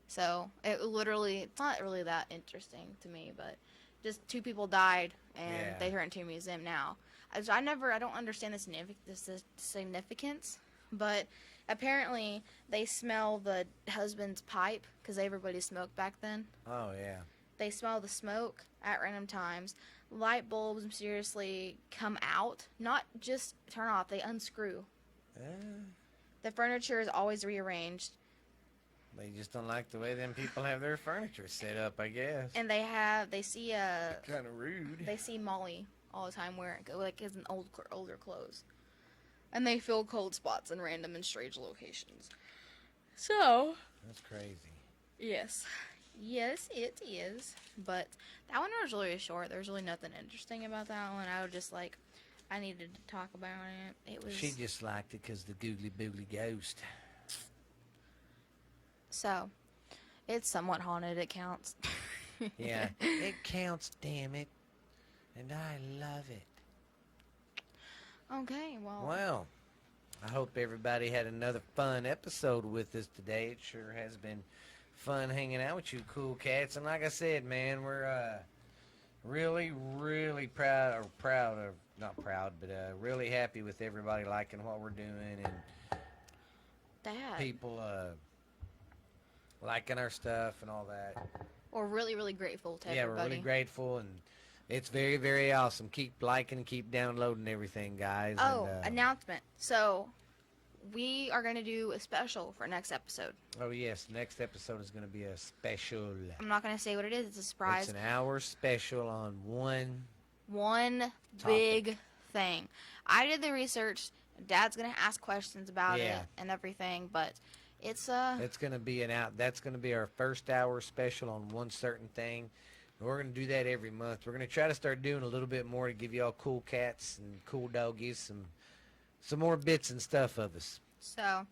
So it's not really that interesting to me, but just 2 people died and they turned it into a museum now. I don't understand the significance, but apparently they smell the husband's pipe because everybody smoked back then. Oh, yeah. They smell the smoke at random times. Light bulbs mysteriously come out, not just turn off, they unscrew. The furniture is always rearranged. They just don't like the way them people have their furniture set up, I guess. And they see Kind of rude. They see Molly all the time wearing like as an older clothes, and they feel cold spots in random and strange locations. So That's crazy. yes, it is. But that one was really short. There's really nothing interesting about that one. I was just like, I needed to talk about it. It was She just liked it because the googly boogly ghost. so. It's somewhat haunted. It counts. Yeah, it counts, damn it. And I love it. Okay, well. Well, I hope everybody had another fun episode with us today. It sure has been fun hanging out with you cool cats. And like I said, man, we're really, really really happy with everybody liking what we're doing and Dad. people liking our stuff and all that. We're really, really grateful to Yeah, everybody. we're really grateful, and it's very, very awesome. Keep liking and keep downloading everything, guys. Oh, and, announcement. So, we are going to do a special for next episode. Oh, yes, next episode is going to be a special. I'm not going to say what it is. It's a surprise. It's an hour special on one. Big thing. I did the research. Dad's going to ask questions about it and everything, but it's going to be that's going to be our first hour special on one certain thing. And we're going to do that every month. We're going to try to start doing a little bit more to give y'all cool cats and cool doggies some more bits and stuff of us. So,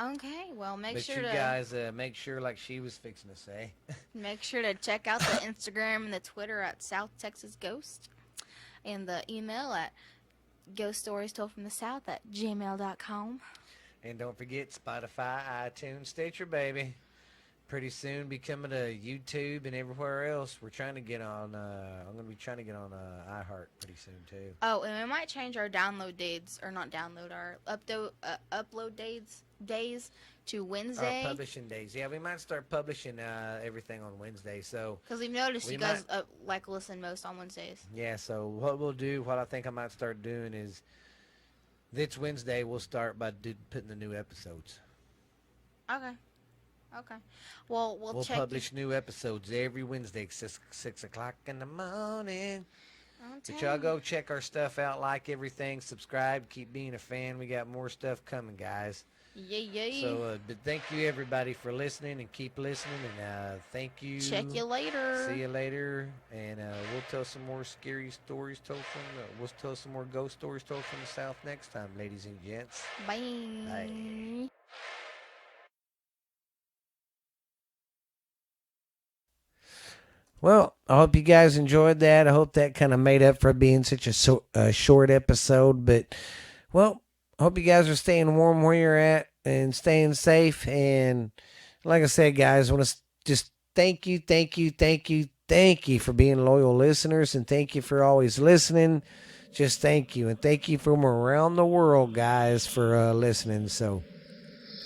okay, well, make But sure you to guys make sure, like she was fixing to say. make sure to check out the Instagram and the Twitter at South Texas Ghost, and the email at ghoststoriestoldfromthesouth@gmail.com. And don't forget Spotify, iTunes, Stitcher, baby. Pretty soon be coming to YouTube and everywhere else. We're trying to get on. I'm gonna be trying to get on iHeart pretty soon too. Oh, and we might change our download dates, or not download, our upload days to Wednesday. Our publishing days. Yeah, we might start publishing everything on Wednesday. So Because we've noticed we you guys listen most on Wednesdays. yeah. So what we'll do, what I think I might start doing is this Wednesday we'll start by putting the new episodes. Okay. Well, we'll check. Publish new episodes every Wednesday, 6 o'clock in the morning. Okay. But y'all go check our stuff out, like everything, subscribe, keep being a fan. We got more stuff coming, guys. Yeah. So, but thank you everybody for listening and keep listening. And thank you. Check you later. See you later. And we'll tell some more scary stories told from. We'll tell some more ghost stories told from the South next time, ladies and gents. Bye. Bye. Well, I hope you guys enjoyed that. I hope that kind of made up for being such a short episode. But, well, I hope you guys are staying warm where you're at and staying safe. And like I said, guys, I want to just thank you for being loyal listeners. And thank you for always listening. Just thank you. And thank you from around the world, guys, for listening. So,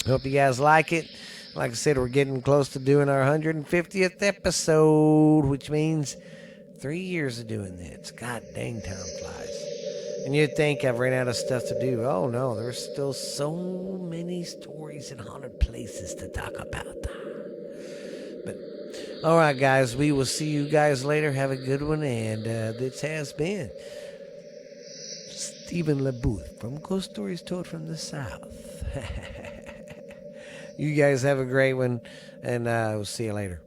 I hope you guys like it. Like I said, we're getting close to doing our 150th episode, which means 3 years of doing this. God dang, time flies. And you'd think I've ran out of stuff to do. Oh, no, there's still so many stories and haunted places to talk about. But, all right, guys, we will see you guys later. Have a good one. And this has been Stephen LeBooth from Ghost Stories Told from the South. You guys have a great one, and we'll see you later.